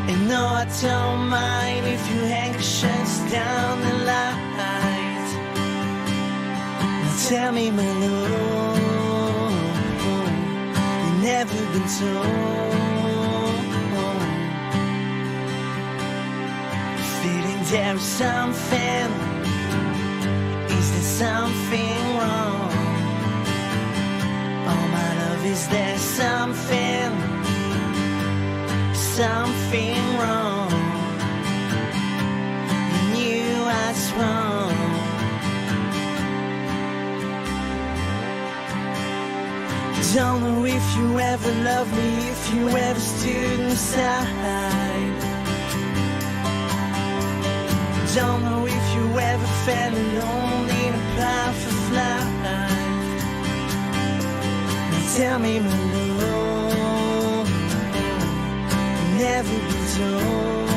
And no, I don't mind if your anger shuts down the light. Now tell me, my love, you've never been told. Feeling there is something. Is there something wrong? Oh, my love, is there something wrong? You knew I was wrong. Don't know if you ever loved me, if you ever stood inside. Don't know if you ever felt alone in a powerful flight. Now tell me, my love, you've never been told.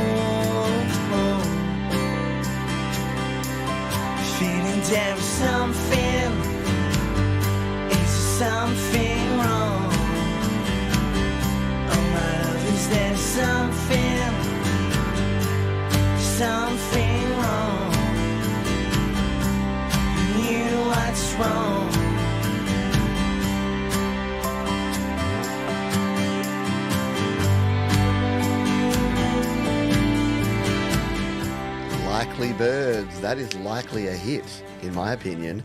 Feeling there is something, is there something wrong? Oh, my love, is there something wrong? You knew what's wrong. Likely Birds. That is likely a hit, in my opinion.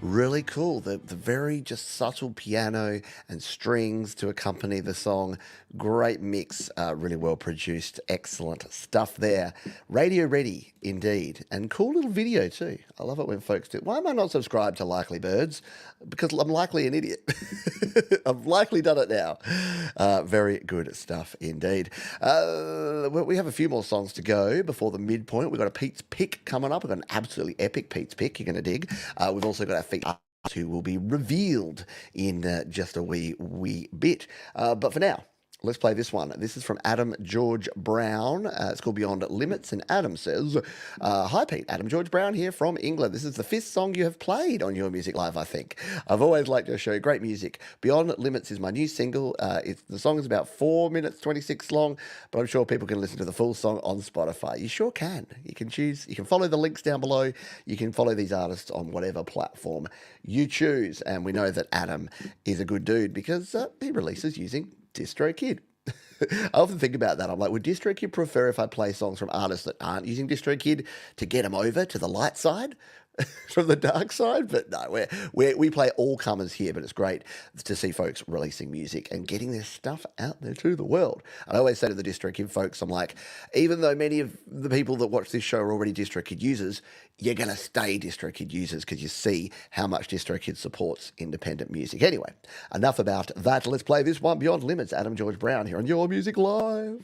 Really cool. The very just subtle piano and strings to accompany the song. Great mix. Really well produced. Excellent stuff there. Radio ready, indeed. And cool little video too. I love it when folks do. Why am I not subscribed to Likely Birds? Because I'm likely an idiot. I've likely done it now. Very good stuff indeed. We have a few more songs to go before the midpoint. We've got a Pete's Pick coming up. We've got an absolutely epic Pete's Pick you're going to dig. We've also got our feet who will be revealed in just a wee bit. But for now, Let's play this one. This is from Adam George Brown. It's called Beyond Limits. And Adam says, hi, Pete. Adam George Brown here from England. This is the 5th song you have played on Your Music Live, I think. I've always liked your show. Great music. Beyond Limits is my new single. The song is about 4 minutes, 26 long, but I'm sure people can listen to the full song on Spotify. You sure can. You can choose. You can follow the links down below. You can follow these artists on whatever platform you choose. And we know that Adam is a good dude because he releases using DistroKid. I often think about that. I'm like, would DistroKid prefer if I play songs from artists that aren't using DistroKid to get them over to the light side from the dark side? But no, we play all comers here, but it's great to see folks releasing music and getting their stuff out there to the world. And I always say to the DistroKid folks, I'm like, even though many of the people that watch this show are already DistroKid users, you're going to stay DistroKid users because you see how much DistroKid supports independent music. Anyway, enough about that. Let's play this one, Beyond Limits, Adam George Brown here on Your Music Live.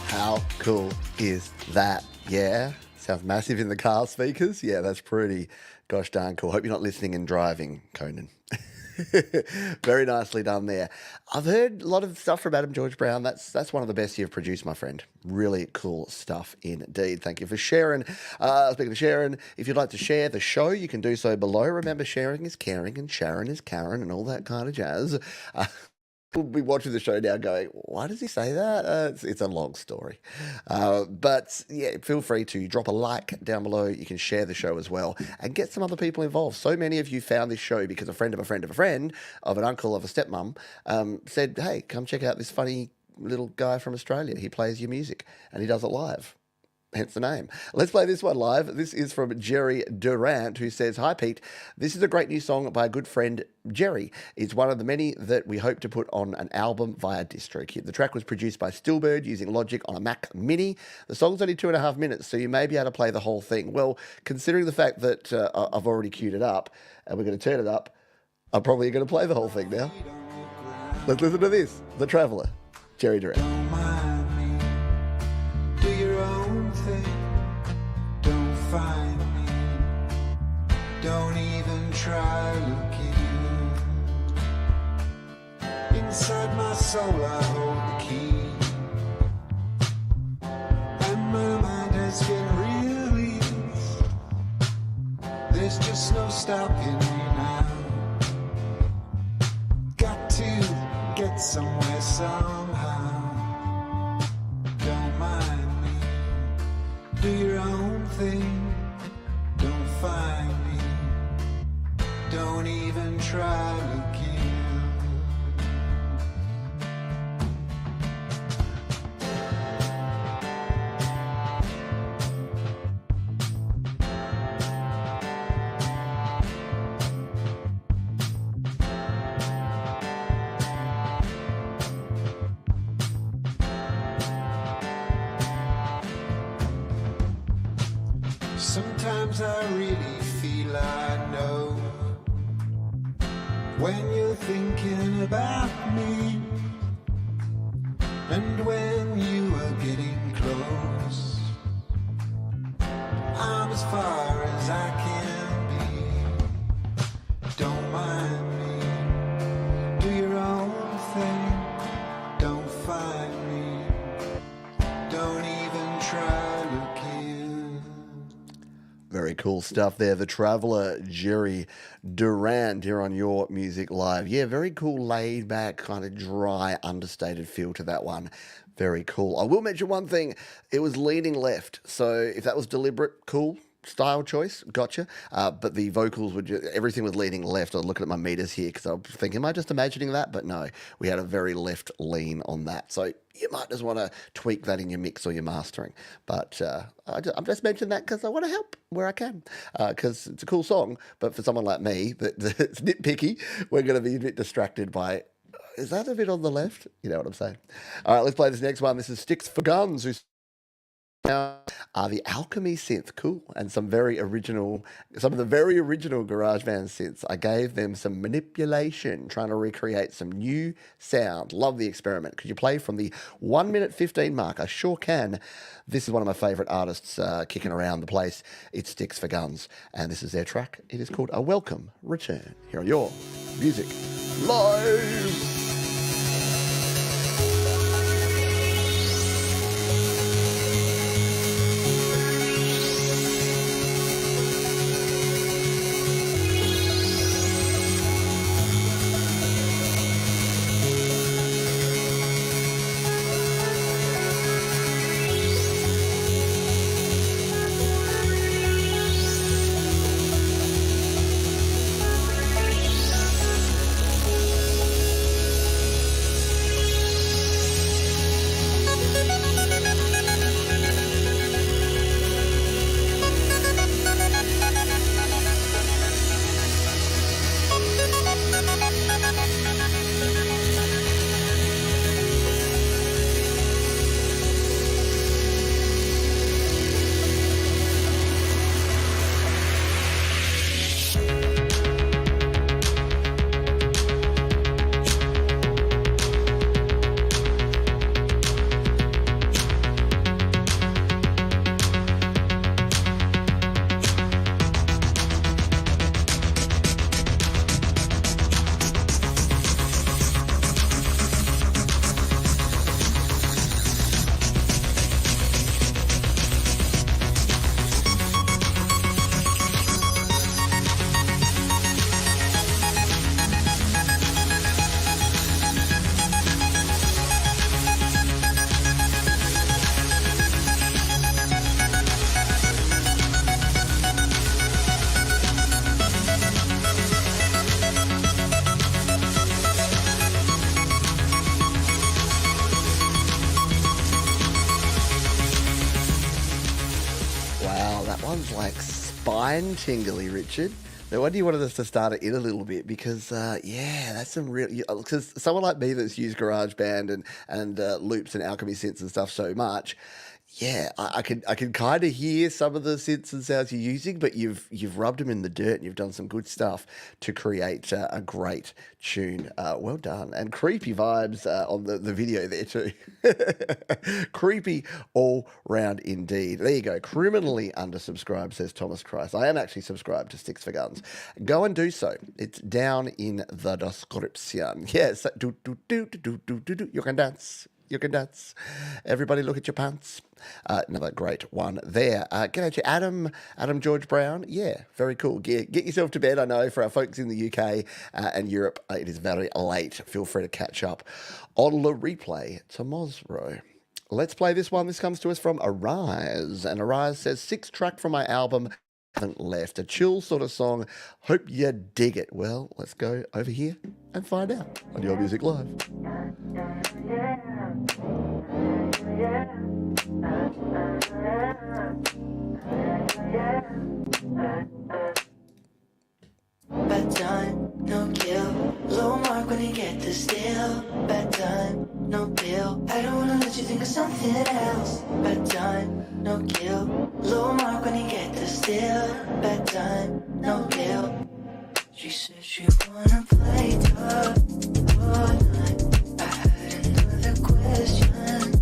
How cool is that? Yeah? Sounds massive in the car speakers. Yeah, that's pretty gosh darn cool. Hope you're not listening and driving, Conan. Very nicely done there. I've heard a lot of stuff from Adam George Brown. That's one of the best you've produced, my friend. Really cool stuff indeed. Thank you for sharing. Speaking of sharing, if you'd like to share the show, you can do so below. Remember, sharing is caring and Sharon is Karen and all that kind of jazz. We'll be watching the show now going, why does he say that? It's a long story. But yeah, feel free to drop a like down below. You can share the show as well and get some other people involved. So many of you found this show because a friend of a friend of a friend of an uncle of a stepmom said, hey, come check out this funny little guy from Australia. He plays your music and he does it live. Hence the name. Let's play this one live. This is from Jerry Durant, who says, hi, Pete. This is a great new song by a good friend, Jerry. It's one of the many that we hope to put on an album via DistroKid. The track was produced by Stillbird using Logic on a Mac Mini. The song's only 2.5 minutes, so you may be able to play the whole thing. Well, considering the fact that I've already queued it up and we're going to turn it up, I'm probably going to play the whole thing now. Let's listen to this. The Traveller, Jerry Durant. Don't mind me. Do your own thing. Don't find me. Don't even try looking. Inside my soul I hold the key. And my mind has been released. There's just no stopping me now. Got to get somewhere somehow. Don't mind me. Do your own thing. Don't find me. Don't even try looking. Sometimes I really feel I know when you're thinking about me, and when you are getting close, I'm as far as I can be. Don't mind me, do your own thing, don't find me, don't even try looking. Very cool stuff there. The Traveller, Jerry Durand, here on Your Music Live. Yeah, very cool, laid back, kind of dry, understated feel to that one. Very cool. I will mention one thing. It was leaning left. So if that was deliberate, cool. Style choice, gotcha. But the vocals were everything was leaning left. I was looking at my meters here because I was thinking, am I just imagining that? But no, we had a very left lean on that. So you might just want to tweak that in your mix or your mastering. But I'm just mentioning that because I want to help where I can. Because it's a cool song, but for someone like me that's nitpicky, we're going to be a bit distracted by. Is that a bit on the left? You know what I'm saying? All right, let's play this next one. This is Sticks for Guns, who's now the Alchemy synth, cool, and some of the very original GarageBand synths. I gave them some manipulation, trying to recreate some new sound. Love the experiment. Could you play from the 1 minute 15 mark? I sure can. This is one of my favourite artists kicking around the place. It's Sticks for Guns, and this is their track. It is called A Welcome Return. Here on Your Music Live. One's like spine tingly, Richard. No wonder you wanted us to start it in a little bit because, yeah, that's some real. Because someone like me that's used GarageBand and loops and Alchemy synths and stuff so much, yeah, I can kind of hear some of the synths and sounds you're using, but you've rubbed them in the dirt and you've done some good stuff to create a great tune. Well done. And creepy vibes on the video there too. Creepy all round indeed. There you go. Criminally undersubscribed, says Thomas Christ. I am actually subscribed to Sticks for Guns. Go and do so. It's down in the description. Yes. Do. You can dance. You can dance. Everybody look at your pants. Another great one there. G'day to Adam George Brown. Yeah, very cool. Get yourself to bed. I know for our folks in the UK and Europe, it is very late. Feel free to catch up on the replay tomorrow. Let's play this one. This comes to us from Arise. And Arise says, 6th track from my album, Haven't Left. A chill sort of song. Hope you dig it. Well, let's go over here and find out on Your Music Live. Bad time, no kill. Low mark when you get the steal. Bad time, no pill. I don't wanna let you think of something else. Bedtime, no kill. Low mark when you get the still. Bedtime, no pill. She said she wanna play tough all night. I had another question.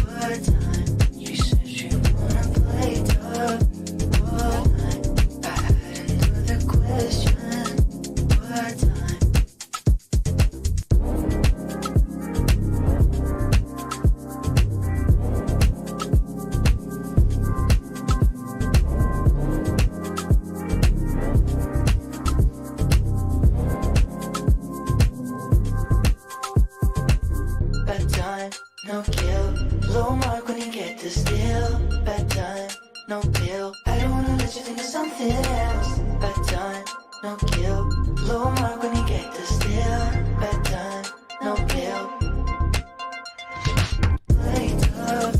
What time? She said she wanna play tough all night. I had another question. What time? Bedtime, no kill. Low mark when you get the still. Bedtime, no pill. I don't wanna let you think of something else. Bedtime, no kill. Low mark when you get the still. Bedtime, no pill. Play tough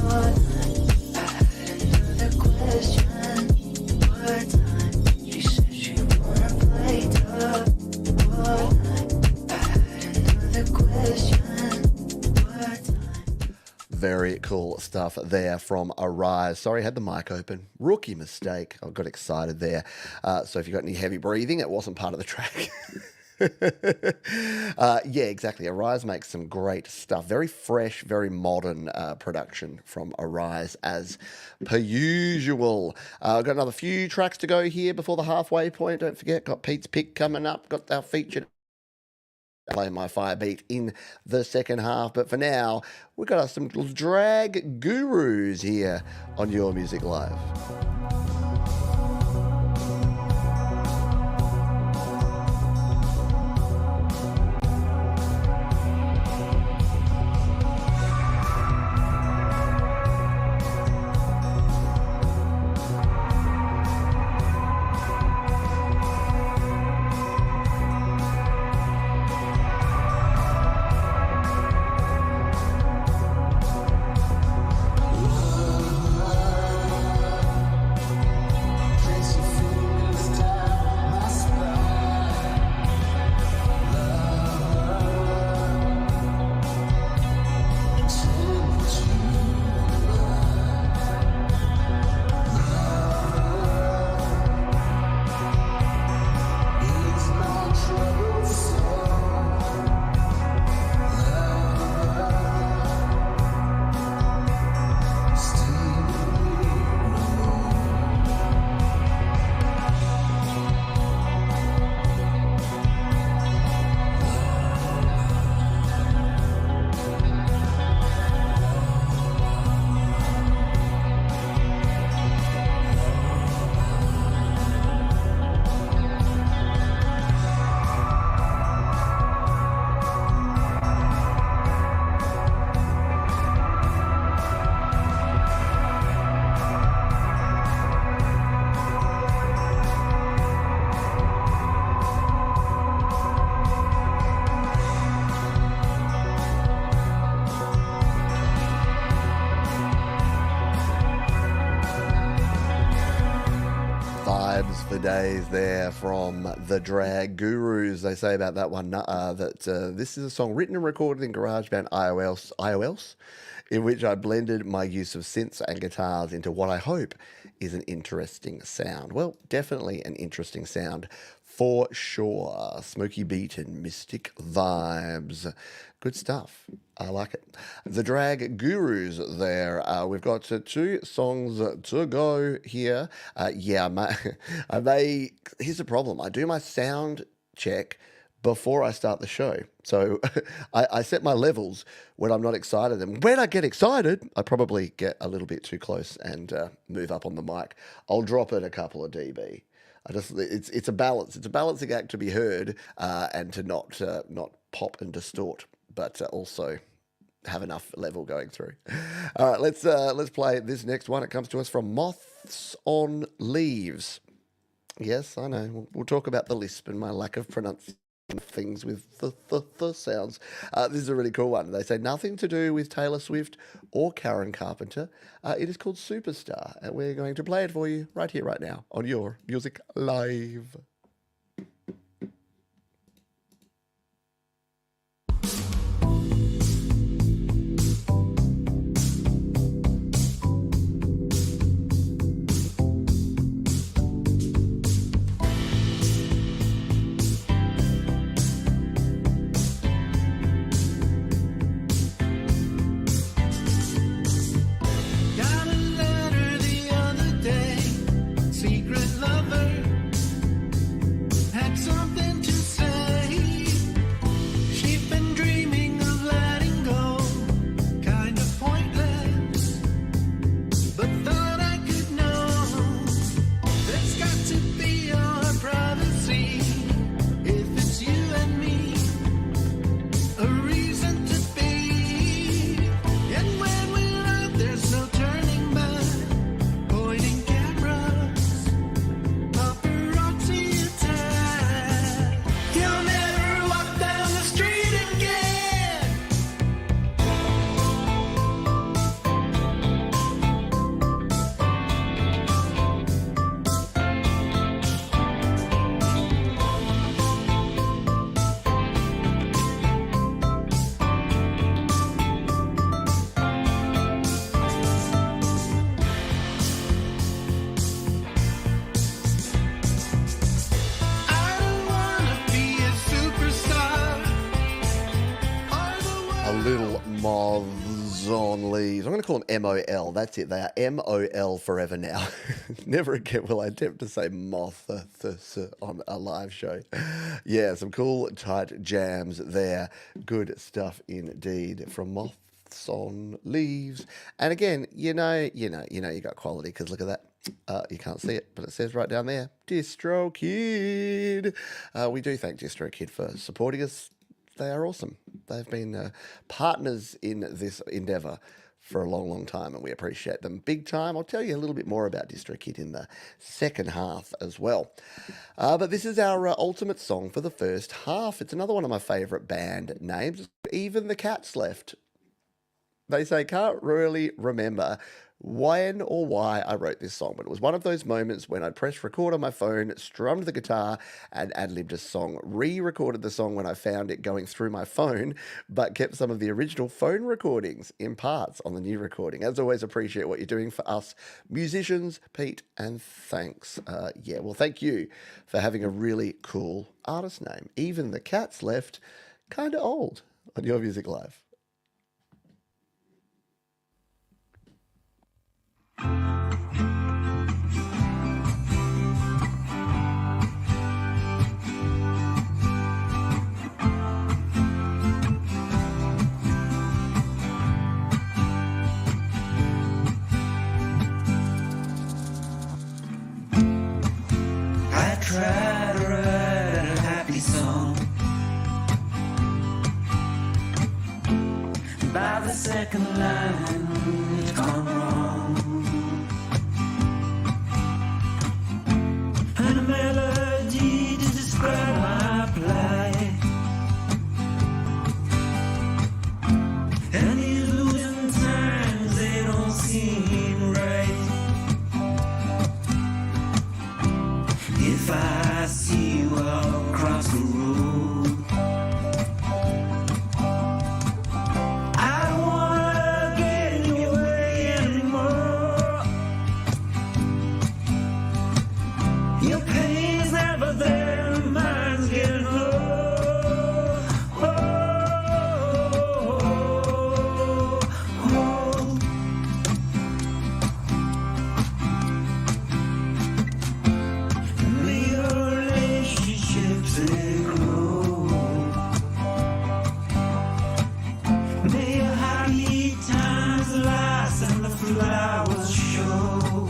all night. I had another question. What time? She said she wanna play tough all night. I had another question. Very cool stuff there from Arise. Sorry, I had the mic open. Rookie mistake. I got excited there. So if you got any heavy breathing, it wasn't part of the track. Yeah, exactly. Arise makes some great stuff. Very fresh, very modern production from Arise as per usual. I've got another few tracks to go here before the halfway point. Don't forget, got Pete's Pick coming up. Got our featured play my fire beat in the second half. But for now, we've got some drag gurus here on Your Music Live. Vibes for days there from the Drag Gurus. They say about that one that this is a song written and recorded in GarageBand iOS, in which I blended my use of synths and guitars into what I hope is an interesting sound. Well, definitely an interesting sound for sure. Smoky beat and mystic vibes. Good stuff. I like it. The Drag Gurus there. We've got two songs to go here. Here's the problem. I do my sound check before I start the show. So I set my levels when I'm not excited. And when I get excited, I probably get a little bit too close and move up on the mic. I'll drop it a couple of dB. It's a balance. It's a balancing act to be heard and to not pop and distort, but also have enough level going through. All right, let's play this next one. It comes to us from Moths on Leaves. Yes, I know. We'll talk about the lisp and my lack of pronunciation things with the sounds. This is a really cool one. They say nothing to do with Taylor Swift or Karen Carpenter. It is called Superstar, and we're going to play it for you right here, right now on Your Music Live. Little Moths on Leaves. I'm going to call them MOL. That's it. They are MOL forever now. Never again will I attempt to say moth on a live show. Yeah, some cool, tight jams there. Good stuff indeed from Moths on Leaves. And again, you got quality because look at that. You can't see it, but it says right down there, DistroKid. We do thank DistroKid for supporting us. They are awesome. They've been partners in this endeavour for a long, long time, and we appreciate them big time. I'll tell you a little bit more about DistroKid in the second half as well. But this is our ultimate song for the first half. It's another one of my favourite band names. Even the Cats Left. They say, can't really remember when or why I wrote this song, but it was one of those moments when I pressed record on my phone, strummed the guitar, and ad-libbed a song. Re-recorded the song when I found it going through my phone, but kept some of the original phone recordings in parts on the new recording. As always, appreciate what you're doing for us musicians, Pete, and thanks. Thank you for having a really cool artist name. Even the Cats Left, kinda old on Your Music Live. I try to write a happy song. By the second line, it's gone wrong. And a melody to describe my plight. And these losing times, they don't seem right. If I see you all across the road, I don't wanna get in your way anymore. Your pain's never there, mine's getting low. May your relationships they grow. May your happy times last and the flowers show.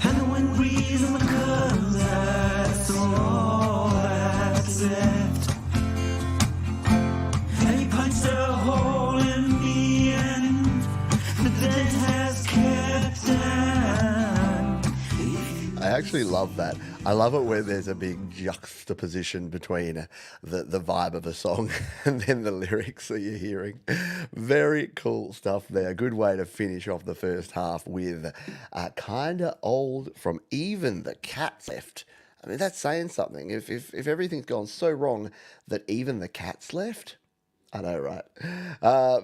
And the wind breeze and the curtains, that's all that's left. And you punched a hole in me and the dent has kept down. I actually love that. I love it where there's a big juxtaposition between the vibe of a song and then the lyrics that you're hearing. Very cool stuff there. Good way to finish off the first half with Kinda Old from Even the Cats Left. I mean, that's saying something. If everything's gone so wrong that even the cats left, I know, right?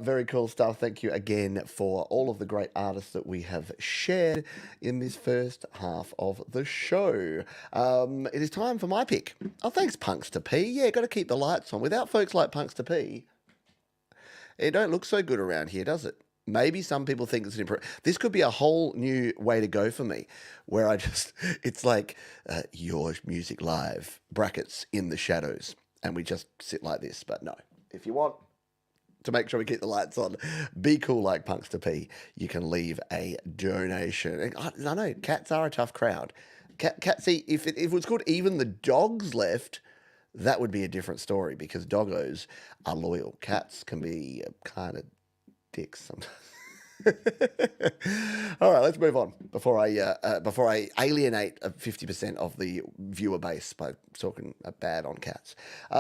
Very cool stuff. Thank you again for all of the great artists that we have shared in this first half of the show. It is time for my pick. Oh, thanks, Punks to P. Yeah, got to keep the lights on. Without folks like Punks to P, it don't look so good around here, does it? Maybe some people think it's an this could be a whole new way to go for me, where it's like Your Music Live, brackets, in the shadows, and we just sit like this, but no. If you want to make sure we keep the lights on, be cool like Punks to P, you can leave a donation. And I know, cats are a tough crowd. See, if it was called Even the Dogs Left, that would be a different story because doggos are loyal. Cats can be kind of dicks sometimes. All right, let's move on before I alienate 50% of the viewer base by talking bad on cats.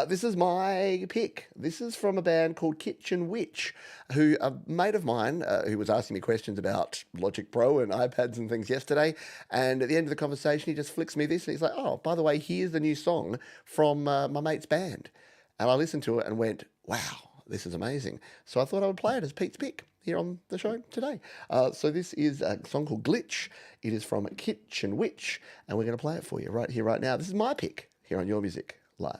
This is my pick. This is from a band called Kitchen Witch, who a mate of mine who was asking me questions about Logic Pro and iPads and things yesterday, and at the end of the conversation he just flicks me this and he's like, oh, by the way, here's the new song from my mate's band. And I listened to it and went, wow, this is amazing. So I thought I would play it as Pete's pick here on the show today. So this is a song called Glitch. It is from Kitchen Witch, and we're going to play it for you right here, right now. This is my pick here on Your Music Live.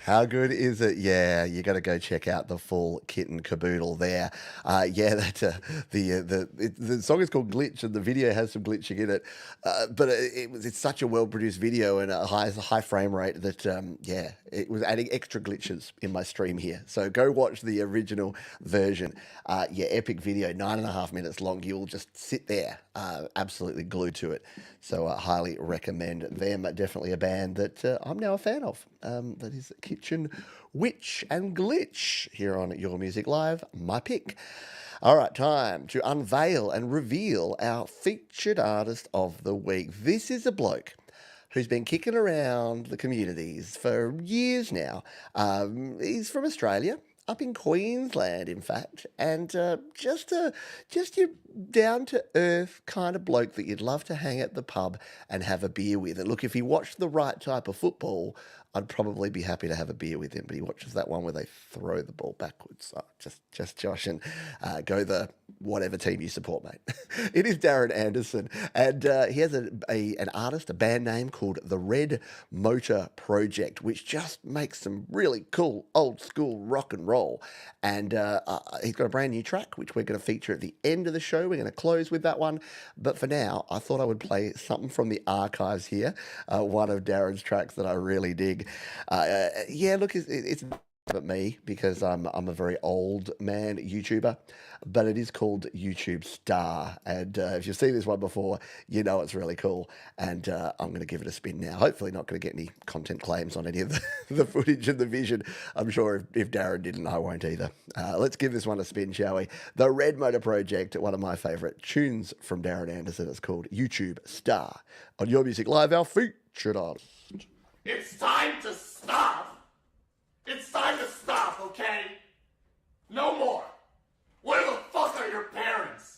How good is it? Yeah, you got to go check out the full kit and caboodle there. The song is called Glitch, and the video has some glitching in it. But it's such a well produced video and a high frame rate that it was adding extra glitches in my stream here. So go watch the original version. Epic video, 9.5 minutes long. You'll just sit there, absolutely glued to it. So I highly recommend them. Definitely a band that I'm now a fan of. That is Kitchen Witch and Glitch here on Your Music Live, my pick. All right, time to unveil and reveal our featured artist of the week. This is a bloke who's been kicking around the communities for years now. He's from Australia, up in Queensland, in fact, and just your down to earth kind of bloke that you'd love to hang at the pub and have a beer with. And look, if he watched the right type of football, I'd probably be happy to have a beer with him. But he watches that one where they throw the ball backwards. Oh, just Josh, and go the whatever team you support, mate. It is Darren Anderson, and he has an artist, a band name called the Red Motor Project, which just makes some really cool old school rock and roll. And he's got a brand new track, which we're going to feature at the end of the show. We're going to close with that one. But for now, I thought I would play something from the archives here, one of Darren's tracks that I really dig. It's about me because I'm a very old man YouTuber, but it is called YouTube Star. And if you've seen this one before, you know it's really cool. And I'm going to give it a spin now. Hopefully not going to get any content claims on any of the footage and the vision. I'm sure if Darren didn't, I won't either. Let's give this one a spin, shall we? The Red Motor Project, one of my favourite tunes from Darren Anderson. It's called YouTube Star on Your Music Live, our featured artist. It's time to stop. It's time to stop, okay? No more. Where the fuck are your parents?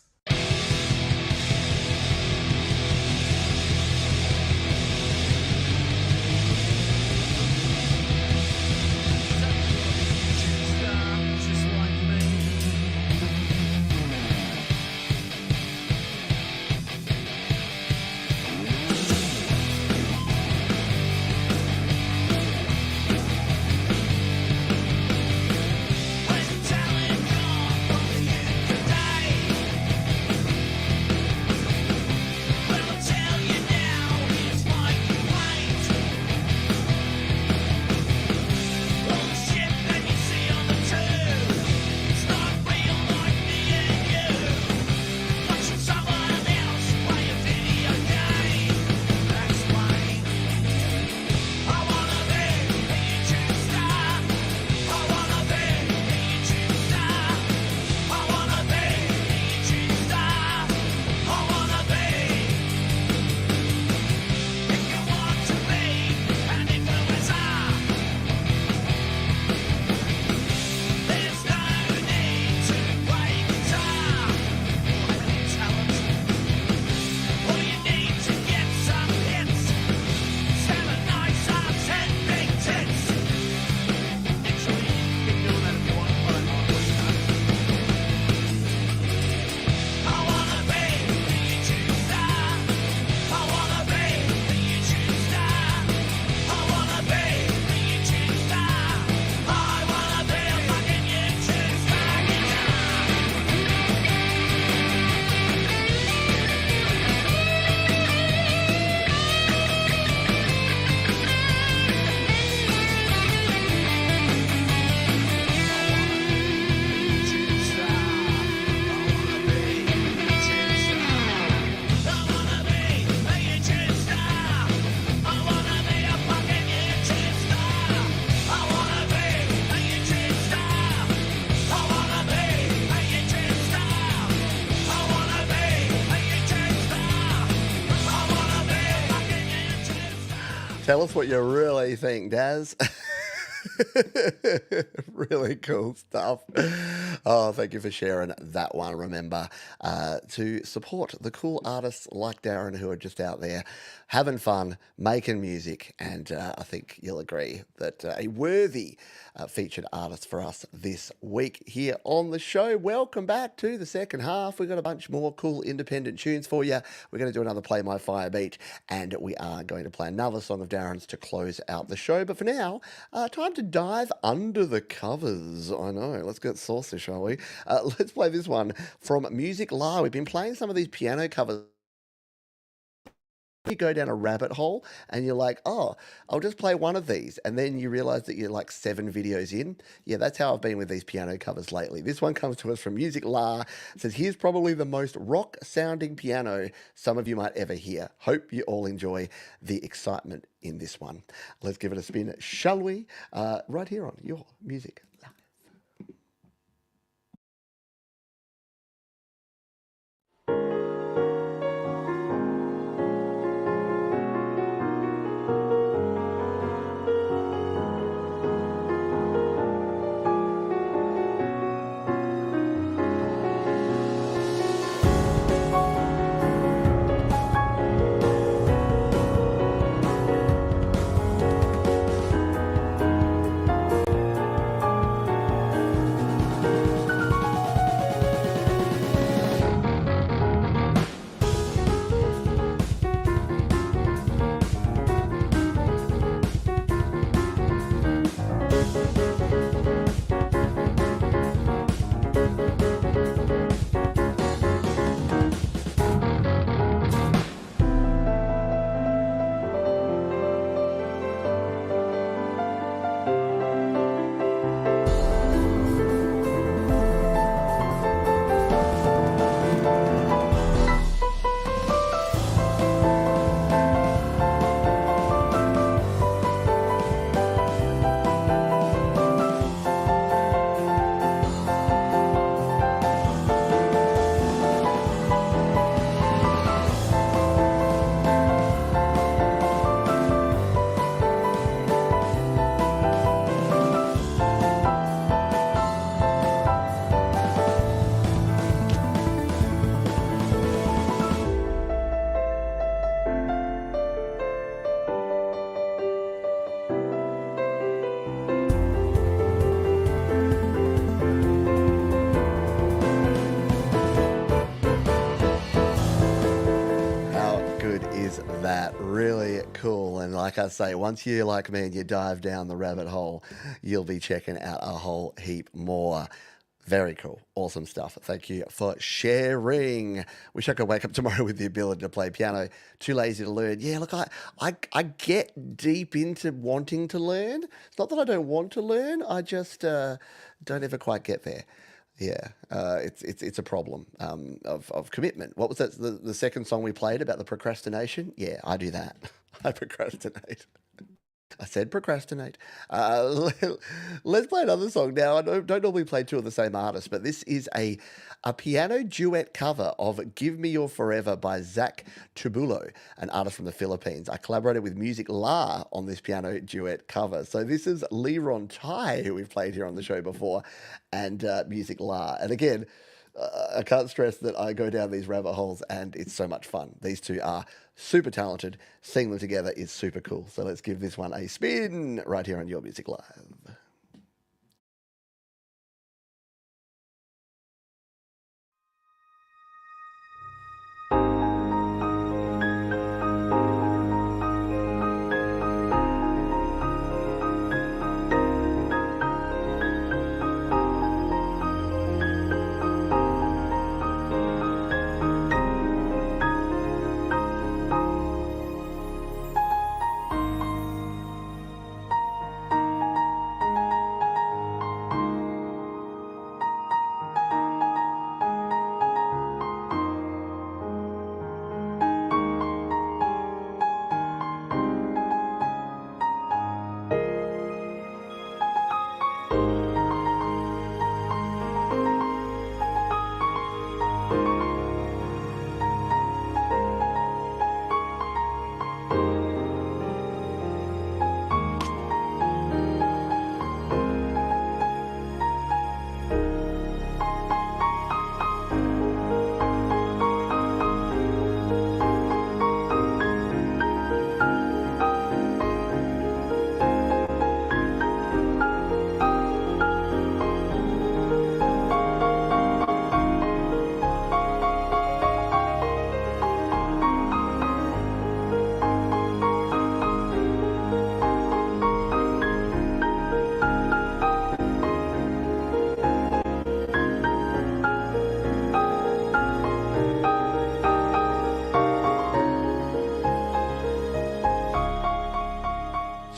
Tell us what you really think, Daz. Really cool stuff. Oh, thank you for sharing that one. Remember to support the cool artists like Darren who are just out there having fun, making music, and I think you'll agree that a worthy featured artist for us this week here on the show. Welcome back to the second half. We've got a bunch more cool independent tunes for you. We're going to do another Play My Fire beat, and we are going to play another song of Darren's to close out the show. But for now, time to dive under the covers. I know. Let's get saucy, shall we? Let's play this one from Music La. We've been playing some of these piano covers. You go down a rabbit hole and you're like, oh, I'll just play one of these. And then you realize that you're like 7 videos in. Yeah, that's how I've been with these piano covers lately. This one comes to us from Music La. It says, here's probably the most rock sounding piano some of you might ever hear. Hope you all enjoy the excitement in this one. Let's give it a spin, shall we? Right here on Your Music La. That really cool. And like I say, once you're like me and you dive down the rabbit hole, you'll be checking out a whole heap more. Very cool. Awesome stuff. Thank you for sharing. Wish I could wake up tomorrow with the ability to play piano. Too lazy to learn. Yeah, look, I get deep into wanting to learn. It's not that I don't want to learn. I just don't ever quite get there. Yeah, it's a problem of commitment. What was that? The second song we played about the procrastination? Yeah, I do that. I procrastinate. I said procrastinate. Let's play another song now. I don't normally play 2 of the same artist, but this is a piano duet cover of Give Me Your Forever by Zach Tubulo, an artist from the Philippines. I collaborated with Music La on this piano duet cover. So this is Liron Tai, who we've played here on the show before, and Music La. And again, I can't stress that I go down these rabbit holes and it's so much fun. These two are super talented. Seeing them together is super cool. So let's give this one a spin right here on Your Music Live.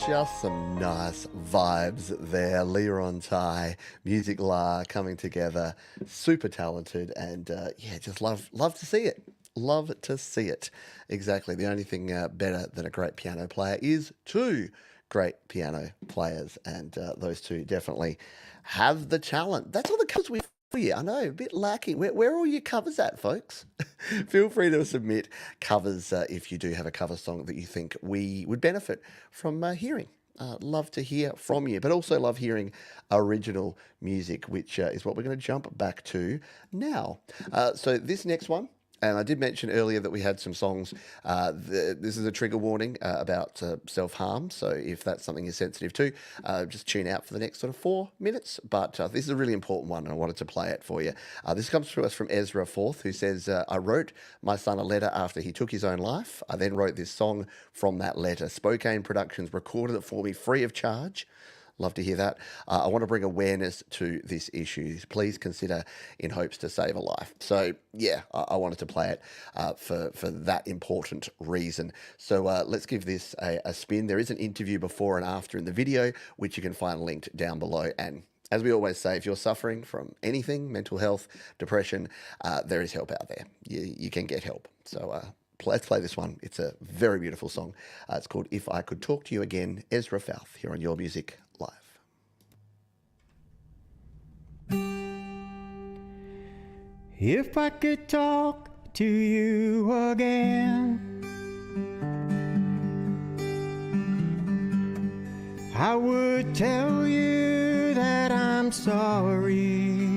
Just some nice vibes there. Leron Ty, Music La coming together. Super talented and yeah, just love to see it. Love to see it. Exactly. The only thing better than a great piano player is two great piano players, and those two definitely have the talent. That's all the covers we for you. I know, a bit lacking. Where are all your covers at, folks? Feel free to submit covers if you do have a cover song that you think we would benefit from hearing. Love to hear from you, but also love hearing original music, which is what we're going to jump back to now. So this next one, and I did mention earlier that we had some songs. This is a trigger warning about self-harm. So if that's something you're sensitive to, just tune out for the next sort of 4 minutes. But this is a really important one, and I wanted to play it for you. This comes to us from Ezra Forth, who says, I wrote my son a letter after he took his own life. I then wrote this song from that letter. Spokane Productions recorded it for me free of charge. Love to hear that. I want to bring awareness to this issue. Please consider in hopes to save a life. So yeah, I wanted to play it for that important reason. So let's give this a spin. There is an interview before and after in the video, which you can find linked down below. And as we always say, if you're suffering from anything, mental health, depression, there is help out there. You can get help. So let's play this one. It's a very beautiful song. It's called If I Could Talk to You Again, Ezra Forth, here on Your Music Live. If I could talk to you again, I would tell you that I'm sorry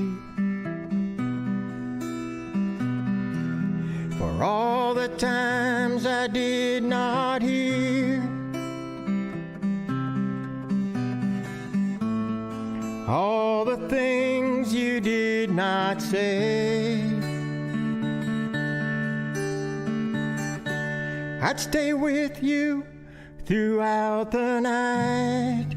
for all the times I did not hear, all the things you did not say. I'd stay with you throughout the night,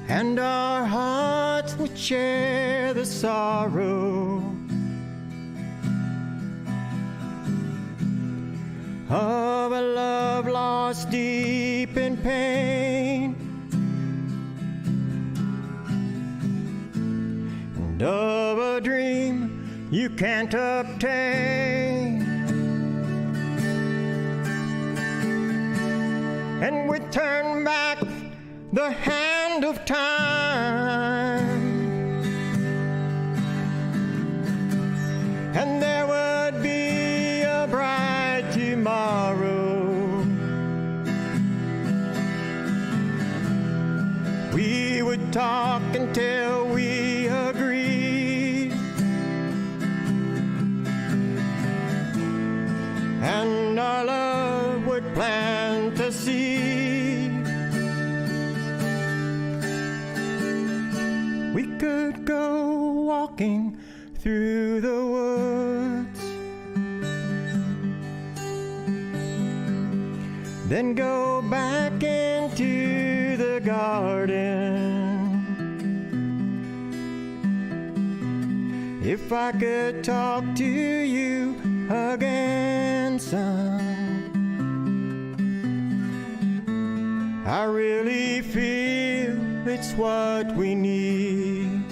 and our hearts would share the sorrow of a love lost deep in pain, and of a dream you can't obtain. And we turn back the hand of time, and there would be a bright tomorrow. We would talk until we agreed, and our love would plant a seed. We could go walking through the woods, then go back into the garden. If I could talk to you again, son, I really feel it's what we need.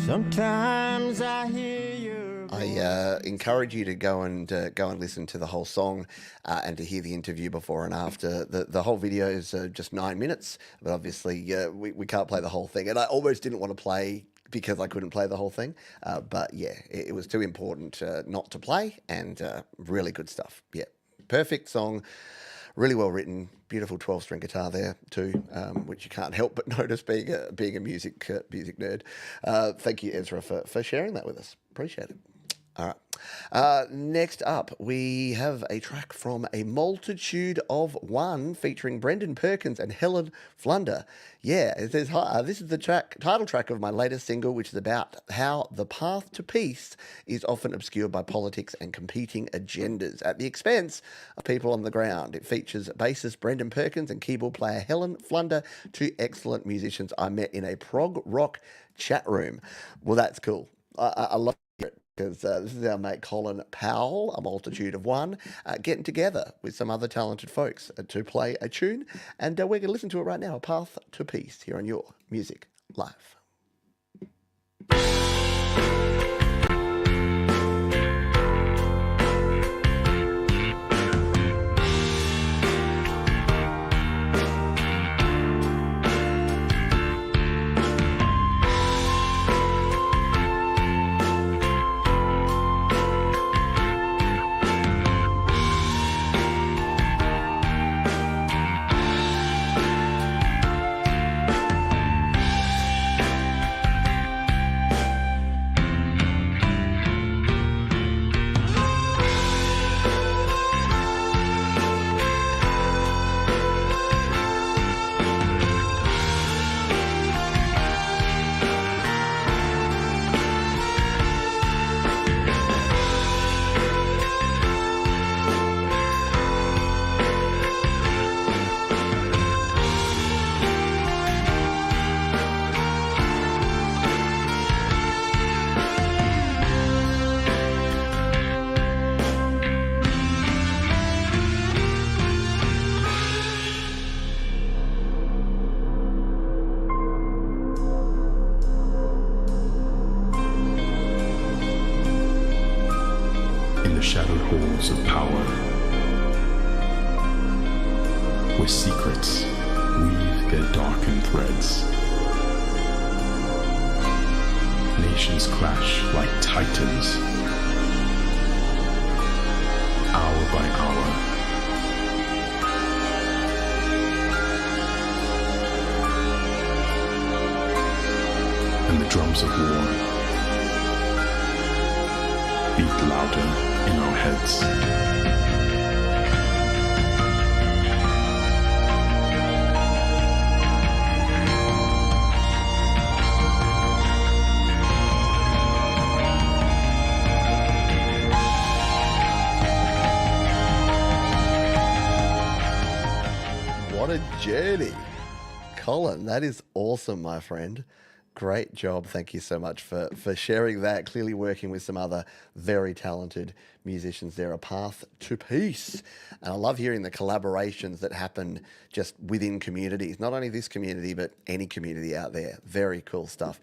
Sometimes I hear your voice. I encourage you to go and listen to the whole song and to hear the interview before and after. The whole video is just 9 minutes, but obviously we can't play the whole thing. And I almost didn't want to play because I couldn't play the whole thing. But yeah, it was too important not to play, and really good stuff. Yeah, perfect song. Really well written, beautiful 12-string guitar there too, which you can't help but notice being a music nerd. Thank you, Ezra, for sharing that with us. Appreciate it. All right. Next up, we have a track from A Multitude of One featuring Brendan Perkins and Helen Flunder. Yeah, it says, hi, this is the title track of my latest single, which is about how the path to peace is often obscured by politics and competing agendas at the expense of people on the ground. It features bassist Brendan Perkins and keyboard player Helen Flunder, two excellent musicians I met in a prog rock chat room. Well, that's cool. I love it. Because this is our mate Colin Powell, A Multitude of One, getting together with some other talented folks to play a tune. And we're going to listen to it right now, A Path to Peace, here on Your Music Live. shadowed halls of power, where secrets weave their darkened threads. Nations clash like titans, hour by hour. And the drums of war beat louder in our heads. What a journey. Colin, that is awesome, my friend. Great job. Thank you so much for sharing that. Clearly working with some other very talented musicians there. A path to peace. And I love hearing the collaborations that happen just within communities. Not only this community, but any community out there. Very cool stuff.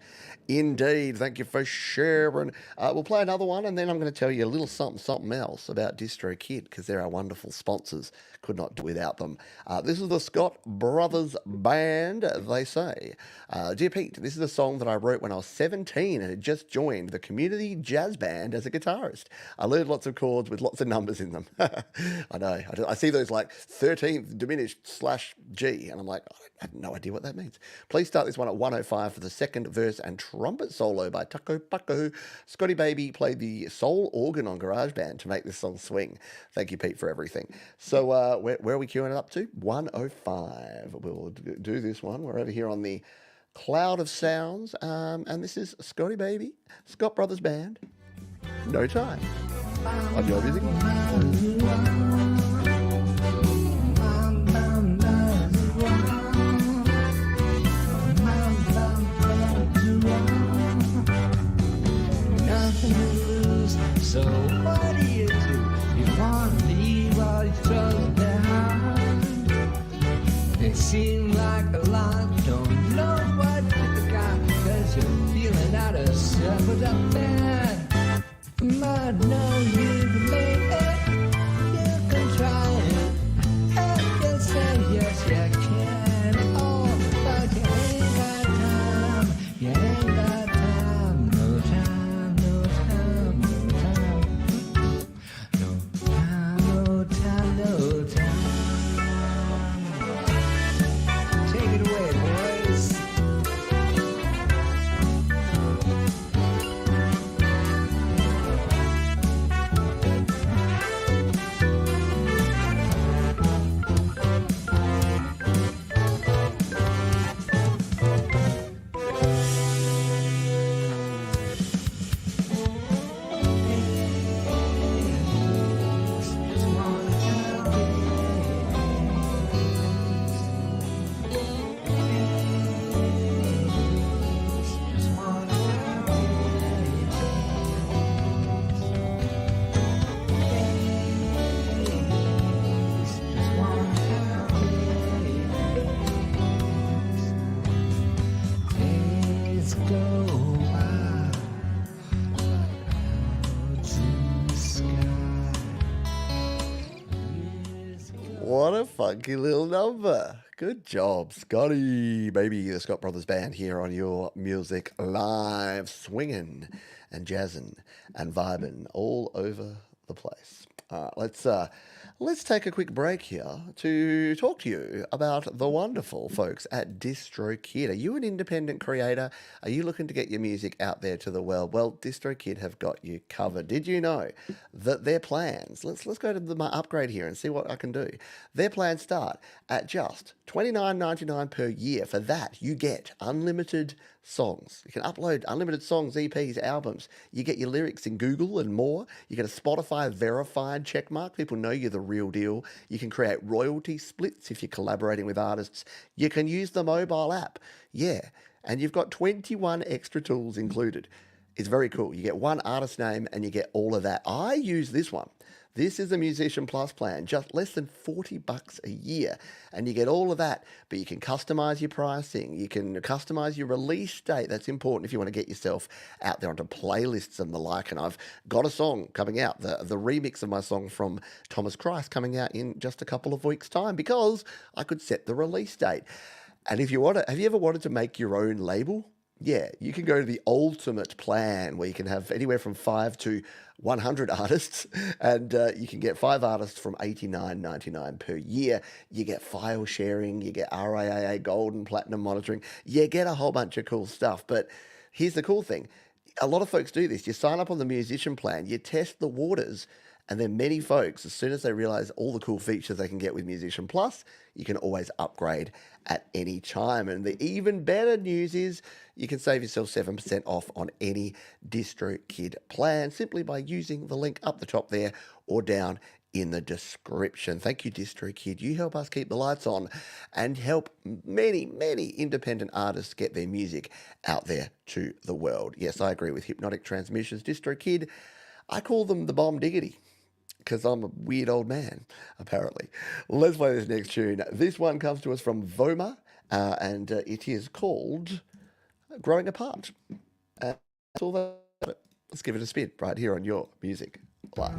Indeed. Thank you for sharing. We'll play another one, and then I'm going to tell you a little something else about DistroKid, because they're our wonderful sponsors. Could not do without them. This is the Scott Brothers Band, they say. Dear Pete, this is a song that I wrote when I was 17 and had just joined the community jazz band as a guitarist. I learned lots of chords with lots of numbers in them. I know. I see those like 13th diminished /G, and I'm like, I have no idea what that means. Please start this one at 105 for the second verse and trumpet solo by Taco Paco. Scotty Baby played the soul organ on GarageBand to make this song swing. Thank you, Pete, for everything. So where are we queuing it up to? 105. We'll do this one. We're over here on the Cloud of Sounds, and this is Scotty Baby, Scott Brothers Band, No Time, on Your Music. Nothing to lose, so what do? You want to leave all these troubles behind. They seem like a lot, don't know what you got, cause you're feeling out of step with a bad. But no, you can make it, you can try it, and you'll say yes you can, oh, but you ain't got time, you ain't got time, no time, no time, no time, no time, no time, no time. Take it away, boys. funky little number. Good job, Scotty. Baby, the Scott Brothers Band here on your Music Live, swinging and jazzing and vibing all over the place. Let's take a quick break here to talk to you about the wonderful folks at DistroKid. Are you an independent creator? Are you looking to get your music out there to the world? Well, DistroKid have got you covered. Did you know that their plans, let's go to my upgrade here and see what I can do. Their plans start at just $29.99 per year. For that, you get unlimited songs. You can upload unlimited songs, EPs, albums. You get your lyrics in Google and more. You get a Spotify verified checkmark. People know you're the real deal. You can create royalty splits if you're collaborating with artists. You can use the mobile app. Yeah. And you've got 21 extra tools included. It's very cool. You get one artist name and you get all of that. I use this one. This is the Musician Plus plan, just less than $40 a year, and you get all of that, but you can customize your pricing, you can customize your release date. That's important if you want to get yourself out there onto playlists and the like, and I've got a song coming out, the remix of my song from Thomas Christ coming out in just a couple of weeks' time because I could set the release date. And if you want to, have you ever wanted to make your own label? Yeah, you can go to the ultimate plan where you can have anywhere from 5 to 100 artists, and you can get 5 artists from $89.99 per year. You get file sharing, you get RIAA gold and platinum monitoring, you get a whole bunch of cool stuff. But here's the cool thing. A lot of folks do this. You sign up on the musician plan, you test the waters, and then many folks, as soon as they realize all the cool features they can get with Musician Plus, you can always upgrade at any time. And the even better news is you can save yourself 7% off on any DistroKid plan simply by using the link up the top there or down in the description. Thank you, DistroKid. You help us keep the lights on and help many, many independent artists get their music out there to the world. Yes, I agree with Hypnotic Transmissions. DistroKid, I call them the bomb diggity, because I'm a weird old man, apparently. Let's play this next tune. This one comes to us from Voma, and it is called Growing Apart. That's all that. Let's give it a spin right here on your Music Live.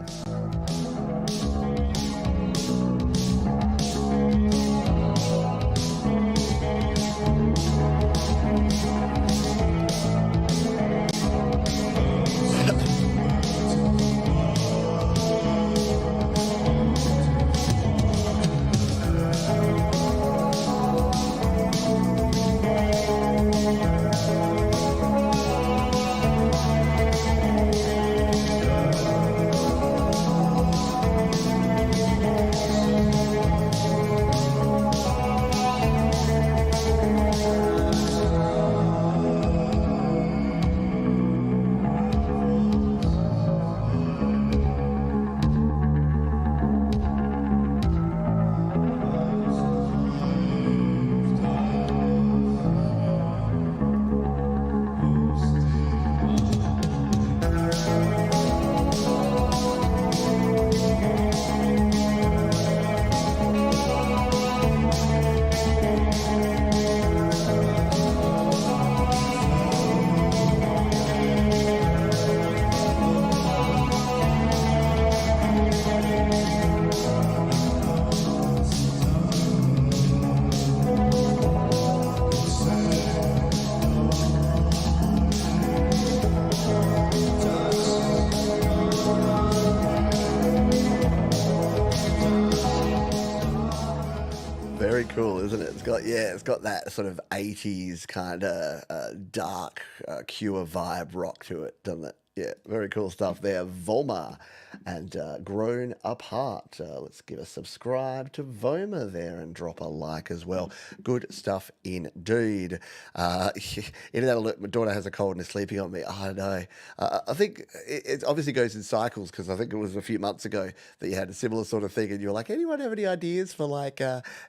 Very cool, isn't it? It's got that sort of 80s kind of dark Cure vibe rock to it, doesn't it? Yeah, very cool stuff there. Voma and Grown Apart. Let's give a subscribe to Voma there and drop a like as well. Good stuff indeed. Internet alert, my daughter has a cold and is sleeping on me. I know. I think it obviously goes in cycles because I think it was a few months ago that you had a similar sort of thing and you were like, anyone have any ideas for like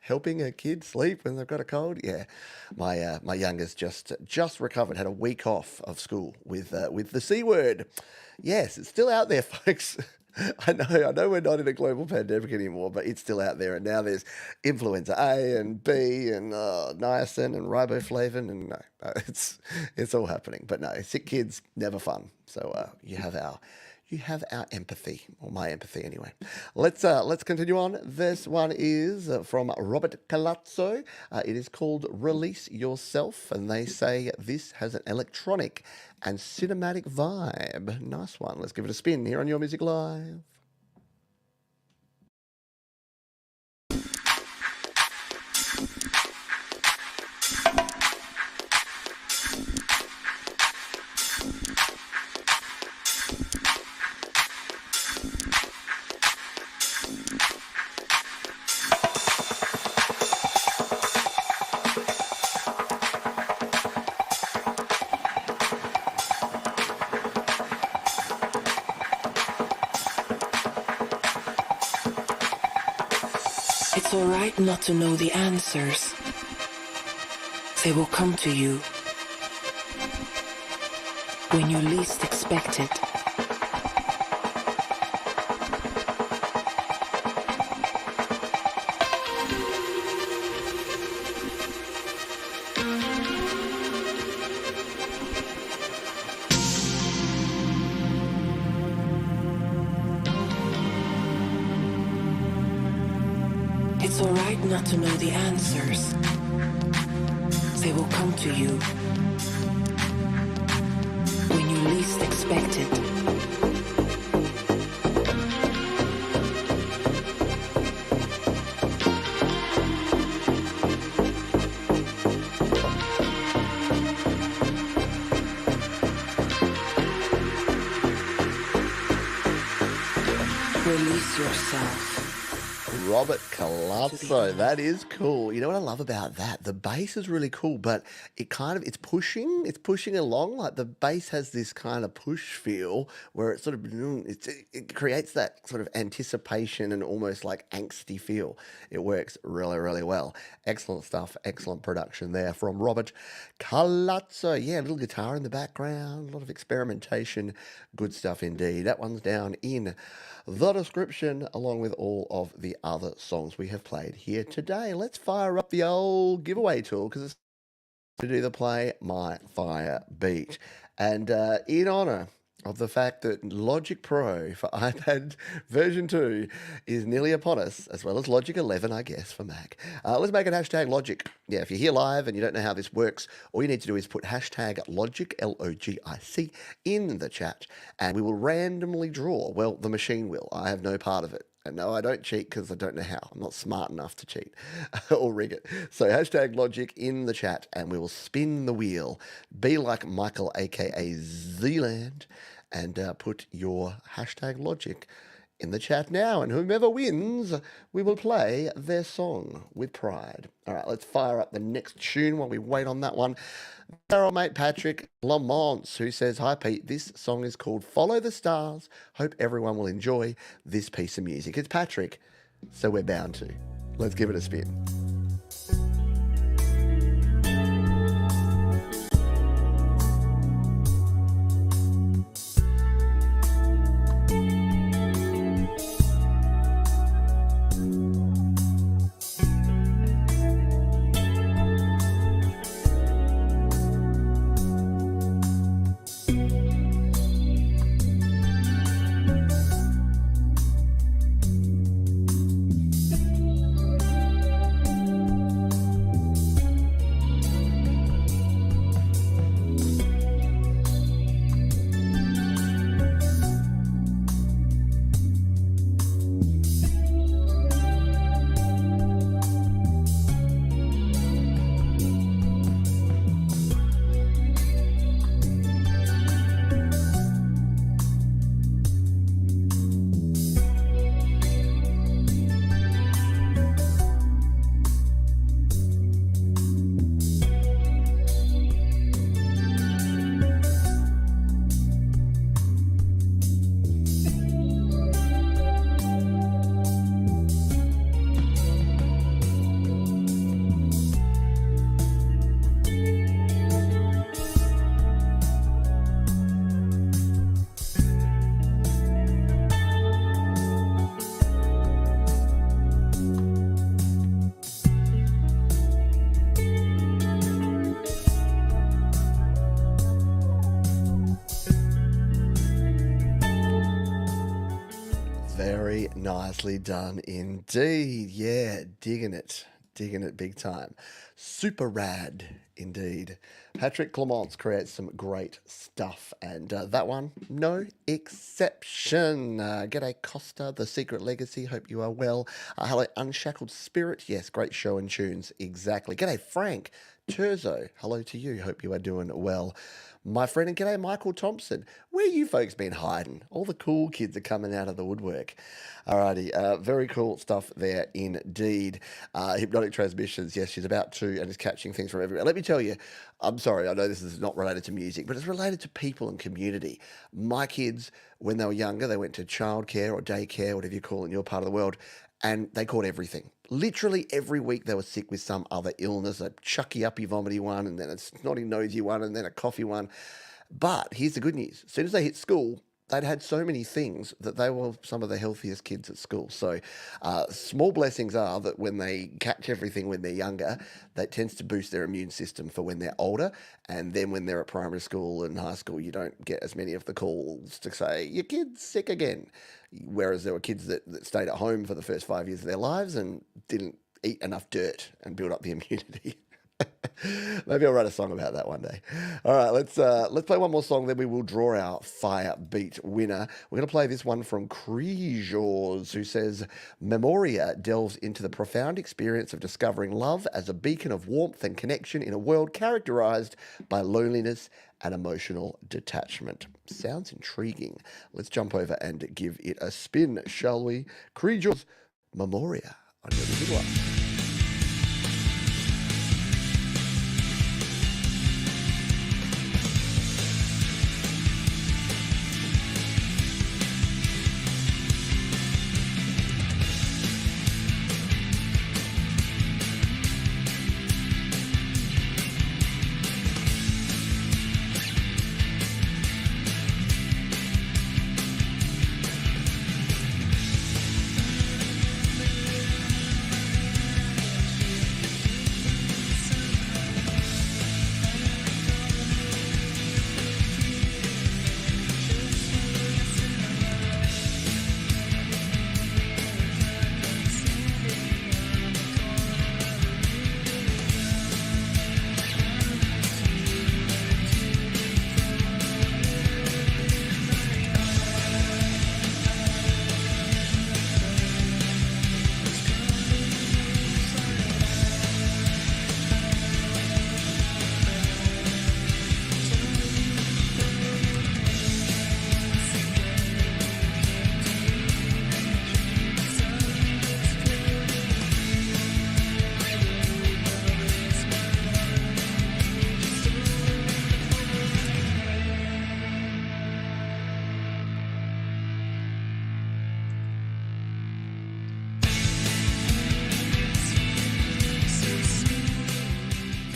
helping a kid sleep when they've got a cold? Yeah, my youngest just recovered, had a week off of school with the C word. Yes, it's still out there, folks. I know we're not in a global pandemic anymore, but it's still out there. And now there's influenza A and B and niacin and riboflavin, and no, it's all happening. But no, sick kids, never fun. So you have you have our empathy, or my empathy anyway. Let's continue on. This one is from Robert Calazzo. It is called Release Yourself, and they say this has an electronic and cinematic vibe. Nice one. Let's give it a spin here on Your Music Live. It's alright not to know the answers. They will come to you when you least expect it. It's alright not to know the answers. They will come to you when you least expect it. Release yourself. Robert Calazzo, that is cool. You know what I love about that? The bass is really cool, but it's pushing along. Like the bass has this kind of push feel where it sort of, it creates that sort of anticipation and almost like angsty feel. It works really, really well. Excellent stuff. Excellent production there from Robert Calazzo. Yeah, a little guitar in the background, a lot of experimentation. Good stuff indeed. That one's down in the description along with all of the other songs we have played here today. Let's fire up the old giveaway tool because it's to do the Play My Fire beat. And in honour of the fact that Logic Pro for iPad version 2 is nearly upon us, as well as Logic 11, I guess, for Mac. Let's make it hashtag Logic. Yeah, if you're here live and you don't know how this works, all you need to do is put hashtag Logic, L-O-G-I-C, in the chat, and we will randomly draw. Well, the machine will. I have no part of it. And no, I don't cheat because I don't know how. I'm not smart enough to cheat or rig it. So hashtag Logic in the chat and we will spin the wheel. Be like Michael, a.k.a. Zealand, and put your hashtag Logic in the chat now. And whomever wins, we will play their song with pride. All right, let's fire up the next tune while we wait on that one. Our old mate Patrick Lamont, who says, "Hi Pete, this song is called Follow the Stars. Hope everyone will enjoy this piece of music." It's Patrick, so we're bound to. Let's give it a spin. Nicely done indeed. Yeah, digging it. Digging it big time. Super rad indeed. Patrick Clements creates some great stuff, and that one, no exception. G'day Costa, The Secret Legacy, hope you are well. Hello Unshackled Spirit, yes, great show and tunes, exactly. G'day Frank Terzo, hello to you, hope you are doing well. My friend, and g'day Michael Thompson. Where you folks been hiding? All the cool kids are coming out of the woodwork. Alrighty, very cool stuff there indeed. Hypnotic Transmissions, yes, she's about to and is catching things from everywhere. Let me tell you, I'm sorry, I know this is not related to music, but it's related to people and community. My kids, when they were younger, they went to childcare or daycare, whatever you call it in your part of the world, and they caught everything. Literally every week they were sick with some other illness, a chucky uppy vomity one, and then a snotty nosy one, and then a coughy one. But here's the good news. As soon as they hit school, they'd had so many things that they were some of the healthiest kids at school. So small blessings are that when they catch everything when they're younger, that tends to boost their immune system for when they're older. And then when they're at primary school and high school, you don't get as many of the calls to say, your kid's sick again. Whereas there were kids that stayed at home for the first 5 years of their lives and didn't eat enough dirt and build up the immunity. Maybe I'll write a song about that one day. All right, let's play one more song, then we will draw our fire beat winner. We're going to play this one from Creejors, who says, Memoria delves into the profound experience of discovering love as a beacon of warmth and connection in a world characterized by loneliness and emotional detachment. Sounds intriguing. Let's jump over and give it a spin, shall we? Creejors, Memoria on your Good One.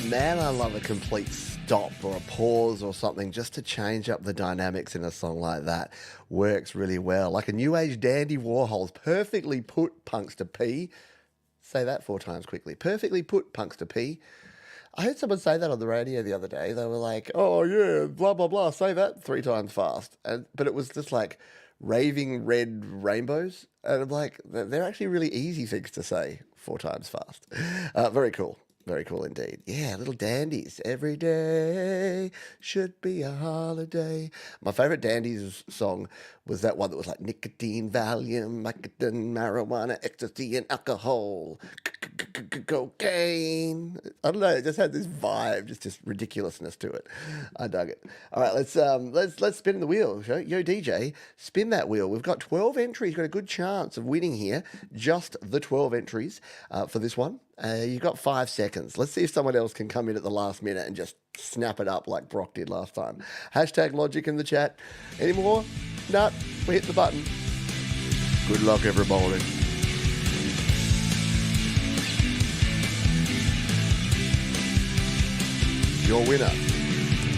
Man, I love a complete stop or a pause or something just to change up the dynamics in a song like that. Works really well. Like a new age dandy Warhol's perfectly put punks to pee. Say that 4 times quickly. Perfectly put punks to pee. I heard someone say that on the radio the other day. They were like, oh yeah, blah, blah, blah. Say that 3 times fast. But it was just like raving red rainbows. And I'm like, they're actually really easy things to say 4 times fast. Very cool. Very cool indeed. Yeah, little dandies. Every day should be a holiday. My favourite dandies song was that one that was like nicotine, Valium, Vicodin, marijuana, ecstasy, and alcohol. Cocaine. I don't know. It just had this vibe, just ridiculousness to it. I dug it. All right, let's spin the wheel. Yo, DJ, spin that wheel. We've got 12 entries. Got a good chance of winning here. Just the 12 entries for this one. You've got 5 seconds. Let's see if someone else can come in at the last minute and just snap it up like Brock did last time. Hashtag logic in the chat. Any more? No, we hit the button. Good luck, everybody. Your winner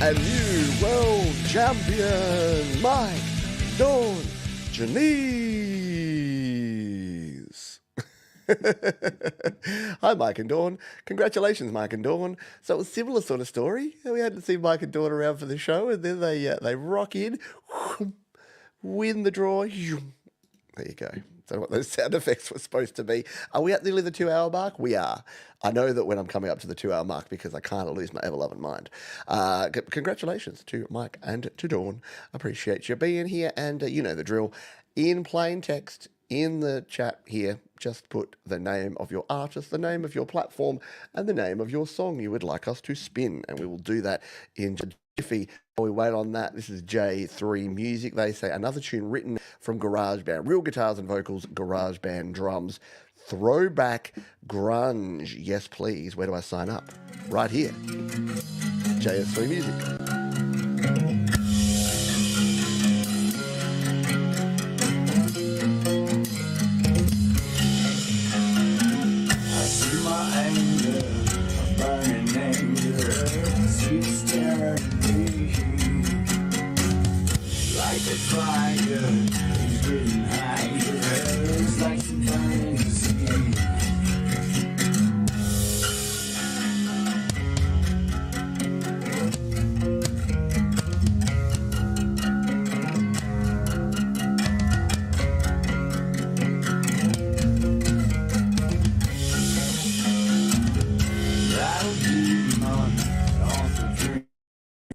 and new world champion, Mike Dawn Janice. Hi, Mike and Dawn. Congratulations, Mike and Dawn. So it was a similar sort of story. We hadn't seen Mike and Dawn around for the show, and then they rock in, win the draw. There you go. don't know what those sound effects were supposed to be. Are we at nearly the 2 hour mark? We are. I know that when I'm coming up to the 2 hour mark because I can't lose my ever-loving mind. Congratulations to Mike and to Dawn. Appreciate you being here, and you know the drill. In plain text, in the chat here, just put the name of your artist, the name of your platform, and the name of your song you would like us to spin, and we will do that in jiffy. While we wait on that, this is J3 Music. They say another tune written from GarageBand. Real guitars and vocals, GarageBand drums. Throwback grunge. Yes, please. Where do I sign up? Right here. JS3 Music. Like a fire, it's getting higher. It's like some fantasy. That'll be on the dreams.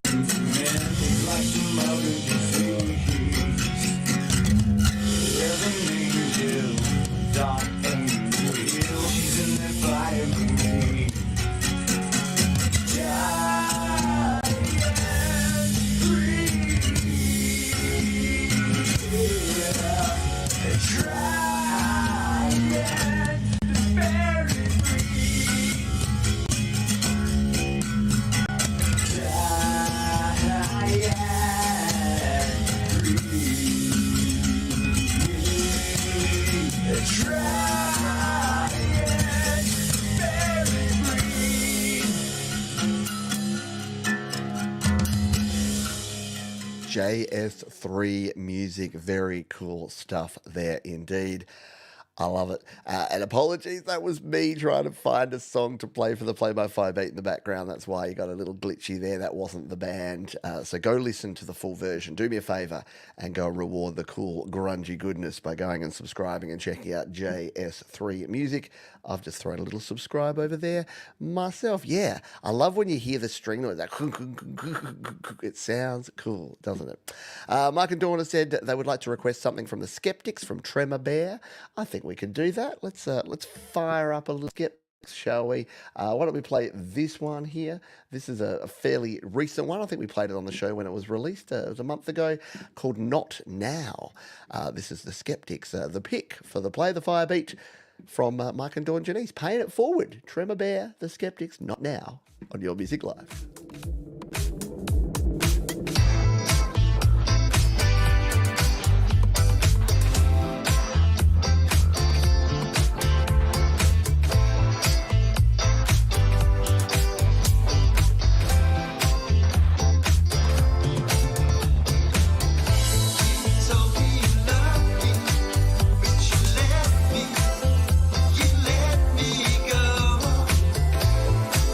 It's like some other disease. Living angel, dark angel. She's in there fire with me. Giant free. Try and bury free. JS3 Music. Very cool stuff there indeed. I love it. And apologies, that was me trying to find a song to play for the play-by-fire beat in the background. That's why you got a little glitchy there. That wasn't the band. So go listen to the full version. Do me a favor and go reward the cool grungy goodness by going and subscribing and checking out JS3 Music. I've just thrown a little subscribe over there myself. Yeah, I love when you hear the string noise. It sounds cool, doesn't it? Mike and Dawn said they would like to request something from the Skeptics from Tremor Bear. I think we can do that. Let's fire up a little Skeptics, shall we? Why don't we play this one here? This is a fairly recent one. I think we played it on the show when it was released. It was a month ago, called Not Now. This is the Skeptics, the pick for the Play the Fire beat from Mike and Dawn Janice. Paying it forward. Tremor Bear, the Skeptics, Not Now on Your Music Live.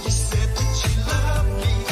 You said that you love me.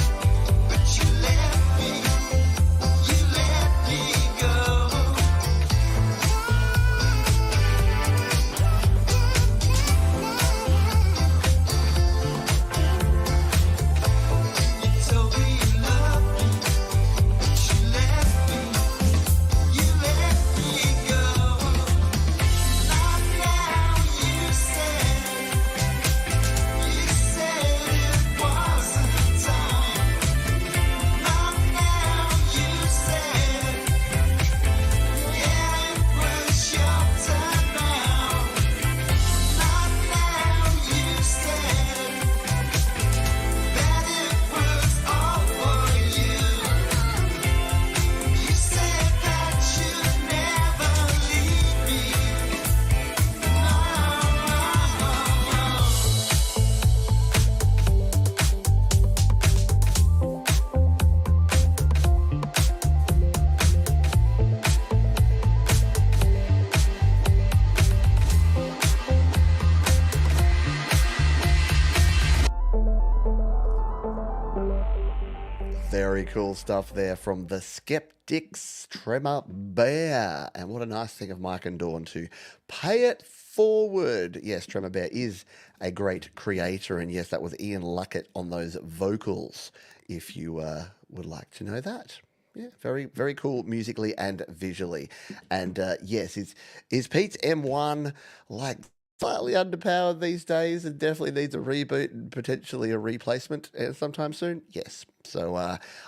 Very cool stuff there from the Skeptics, Tremor Bear. And what a nice thing of Mike and Dawn to pay it forward. Yes, Tremor Bear is a great creator. And yes, that was Ian Luckett on those vocals, if you would like to know that. Yeah, very, very cool musically and visually. And yes, is Pete's M1 like slightly underpowered these days and definitely needs a reboot and potentially a replacement sometime soon? Yes. So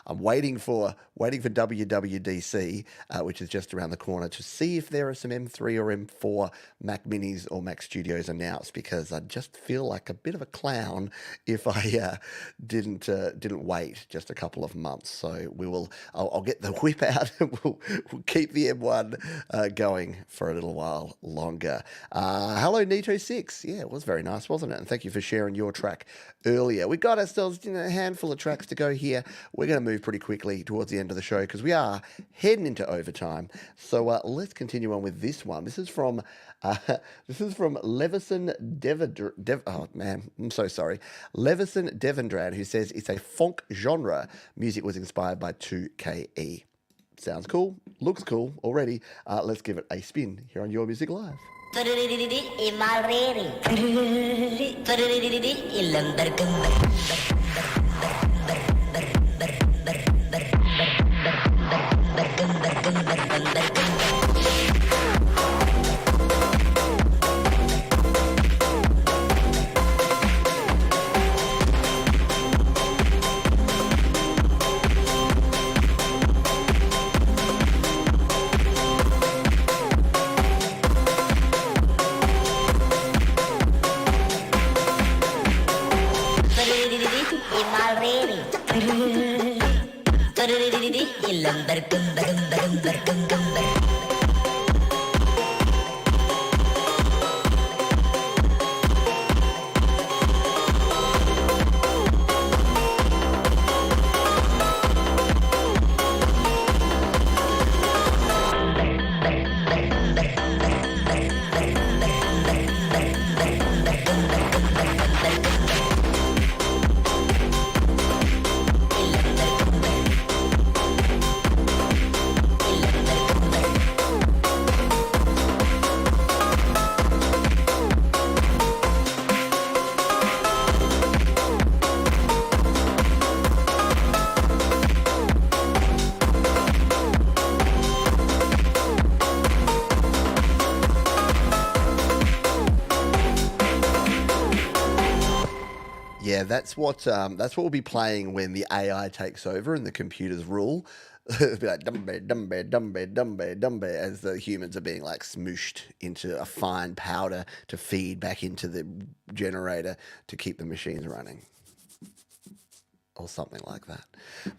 I'm waiting for WWDC, which is just around the corner, to see if there are some M3 or M4 Mac Minis or Mac Studios announced, because I just feel like a bit of a clown if I didn't wait just a couple of months. So I'll get the whip out and we'll keep the M1 going for a little while longer. Hello, Nito6. Yeah, it was very nice, wasn't it? And thank you for sharing your track earlier. We got ourselves a handful of tracks to go here. We're going to move pretty quickly towards the end of the show because we are heading into overtime. So let's continue on with this one. This is from Levison Levison Devendran, who says it's a funk genre. Music was inspired by 2KE. Sounds cool. Looks cool already. Let's give it a spin here on Your Music Live. Yeah, that's what we'll be playing when the AI takes over and the computers rule. It'll be like dumbe, dumbe, dumbe, dumbe, dumbe, as the humans are being like smooshed into a fine powder to feed back into the generator to keep the machines running. Or something like that.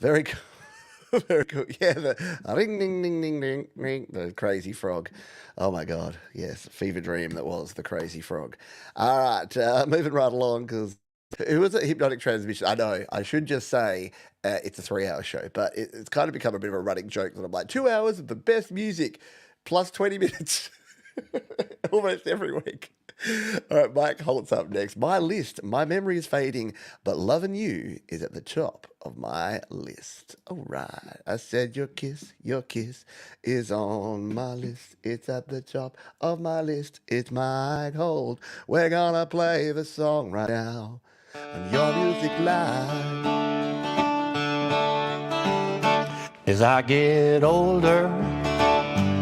Very cool. Very cool. Yeah, the ring, ding, ding, ding, ding, ring, the crazy frog. Oh my God. Yes, fever dream that was the crazy frog. All right, moving right along because it was a Hypnotic Transmission. I know. I should just say it's a 3-hour show, but it's kind of become a bit of a running joke that I'm like 2 hours of the best music plus 20 minutes almost every week. All right, Mike Holt's up next. My list. My memory is fading, but loving you is at the top of my list. All right. I said your kiss is on my list. It's at the top of my list. It's Mike Holt. We're gonna play the song right now on Your Music Live. As I get older,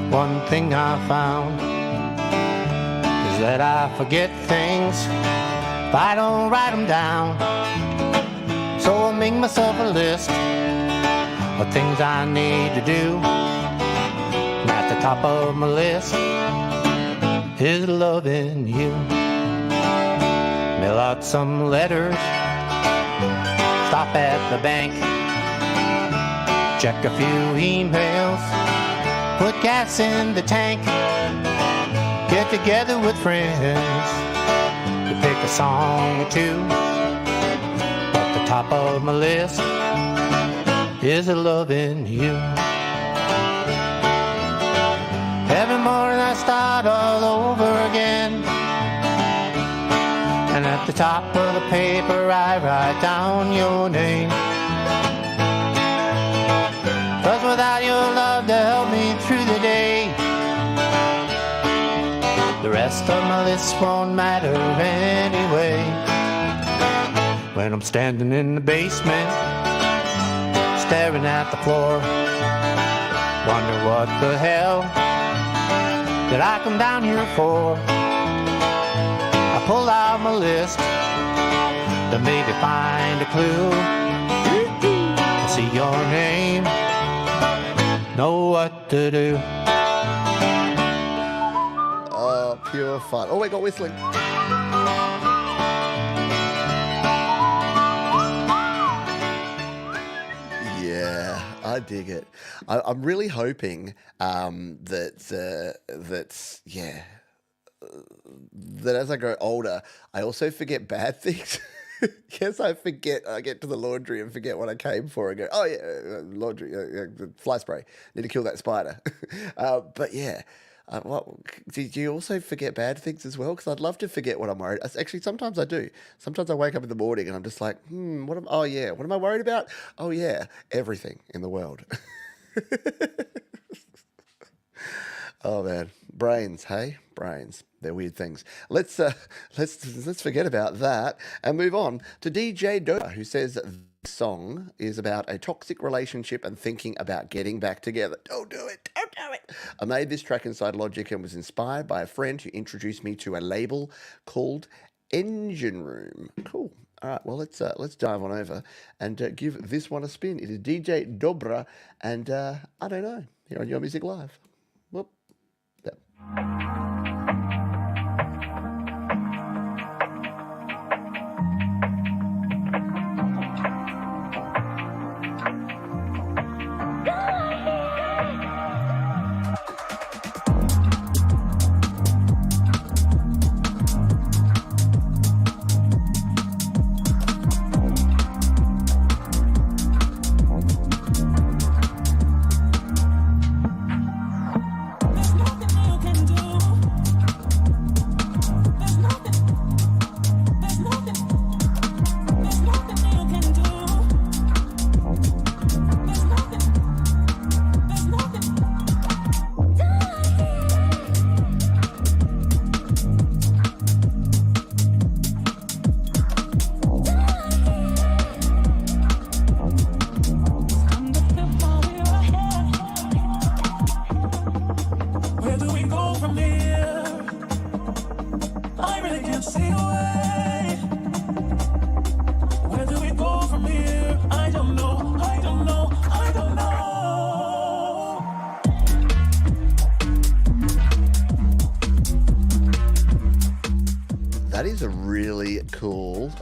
one thing I found is that I forget things if I don't write them down. So I make myself a list of things I need to do. And at the top of my list is loving you. Mail out some letters, stop at the bank, check a few emails, put gas in the tank, get together with friends to pick a song or two. At the top of my list is loving you. Every morning I start all over again, and at the top of the paper I write down your name. rest of my list won't matter anyway. When I'm standing in the basement, staring at the floor, wonder what the hell did I come down here for? I pull out my list to maybe find a clue. I see your name, know what to do. Oh, pure fun. Oh, we got whistling. Yeah, I dig it. I'm really hoping that as I grow older, I also forget bad things. Yes, I forget. I get to the laundry and forget what I came for and go, oh, yeah, laundry, fly spray. Need to kill that spider. But yeah, do you also forget bad things as well? Because I'd love to forget what I'm worried. Actually, sometimes I do. Sometimes I wake up in the morning and I'm just like, what am I worried about? Oh, yeah, everything in the world. Oh man, brains, hey, brains. They're weird things. Let's forget about that and move on to DJ Dobra, who says this song is about a toxic relationship and thinking about getting back together. Don't do it. Don't do it. I made this track inside Logic and was inspired by a friend who introduced me to a label called Engine Room. Cool. All right, well, let's dive on over and give this one a spin. It is DJ Dobra and I don't know, here on Your Music Live. Whoop. Yep. That is a really cool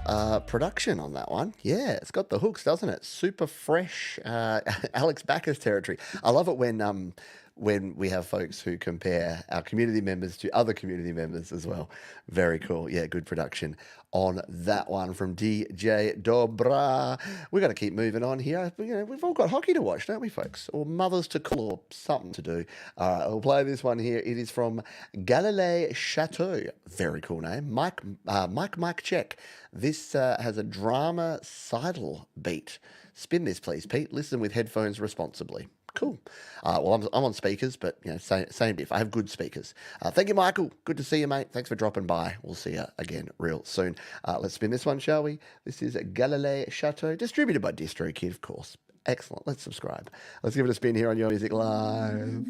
production on that one. Yeah, it's got the hooks, doesn't it? Super fresh, Alex Backus territory. I love it when we have folks who compare our community members to other community members as well. Very cool. Yeah, good production on that one from DJ Dobra. We've got to keep moving on here. We've all got hockey to watch, don't we, folks? Or mothers to call, or something to do. All right, I'll play this one here. It is from Galilei Chateau. Very cool name. Mike Check. This has a drama sidle beat. Spin this, please, Pete. Listen with headphones responsibly. Cool. Well, I'm on speakers, but same diff. I have good speakers. Thank you, Michael. Good to see you, mate. Thanks for dropping by. We'll see you again real soon. Let's spin this one, shall we? This is Galilei Chateau, distributed by DistroKid, of course. Excellent. Let's subscribe. Let's give it a spin here on Your Music Live.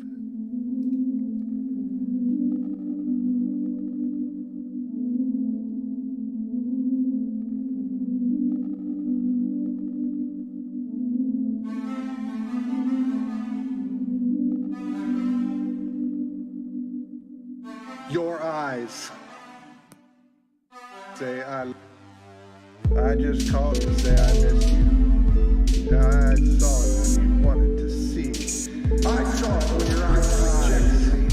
Your eyes say I just called to say I miss you. I saw it when you wanted to see. I saw it when your eyes rejected me.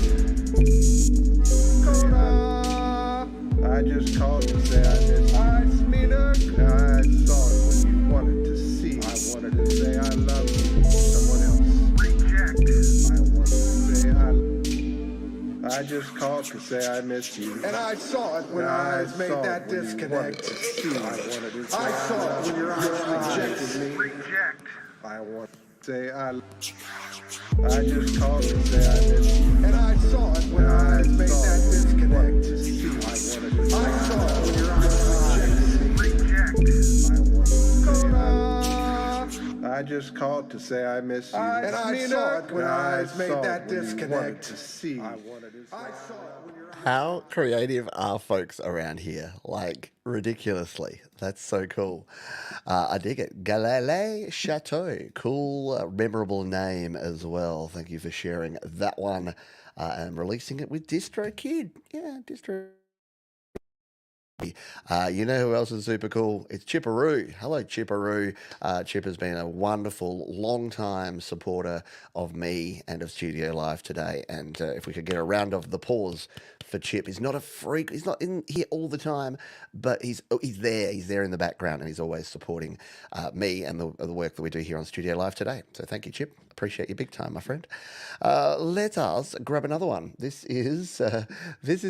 Hold up. I just called to say I miss you. I saw it when you wanted to see. I wanted to say I love you. Someone else. Reject. I wanted to say I just called to say I missed you. And I saw it when eyes made that disconnect. I saw it when your eyes rejected me. Reject. say I just called to say I miss you. And I saw it when I made that disconnect to see. I saw it when your eyes reject. I just called to say I miss you. And I saw it when I made that disconnect to see. I saw it when your How creative are folks around here? Like, ridiculously. That's so cool. I dig it. Galilei Chateau. Cool, memorable name as well. Thank you for sharing that one and releasing it with DistroKid. Yeah, Distro. You know who else is super cool? It's Chipperoo. Hello, Chipperoo. Chip has been a wonderful, long-time supporter of me and of Studio Live today. And if we could get a round of applause for Chip. He's not a freak. He's not in here all the time, but he's there. He's there in the background, and he's always supporting me and the work that we do here on Studio Live today. So thank you, Chip. Appreciate you big time, my friend. Let us grab another one. This is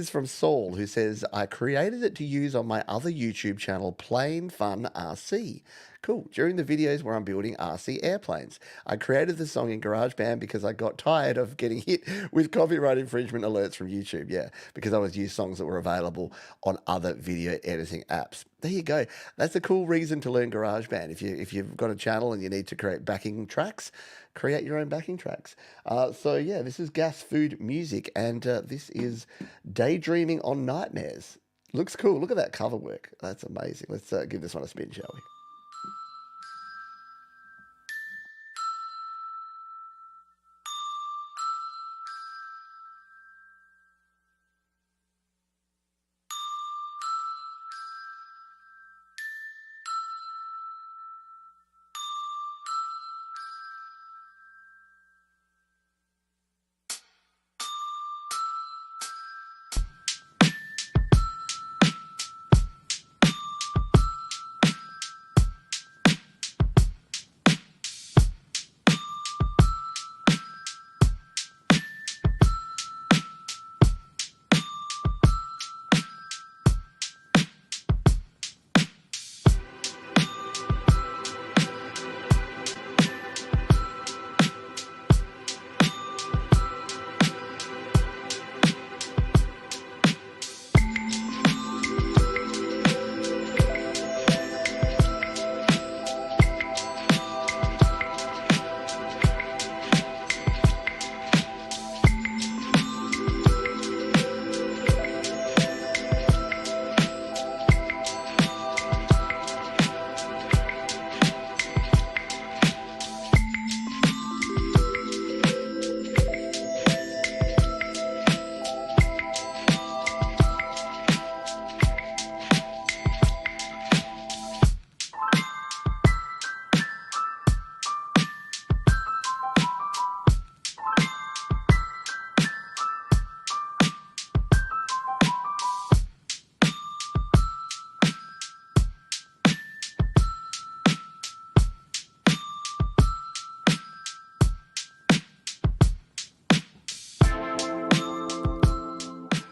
from Saul, who says, I created it to use on my other YouTube channel, Plain Fun RC. Cool. During the videos where I'm building RC airplanes. I created the song in GarageBand because I got tired of getting hit with copyright infringement alerts from YouTube. Yeah, because I was using songs that were available on other video editing apps. There you go. That's a cool reason to learn GarageBand. If you've got a channel and you need to create backing tracks, create your own backing tracks. So yeah, this is Gas Food Music, and this is Daydreaming on Nightmares. Looks cool. Look at that cover work. That's amazing. Let's give this one a spin, shall we?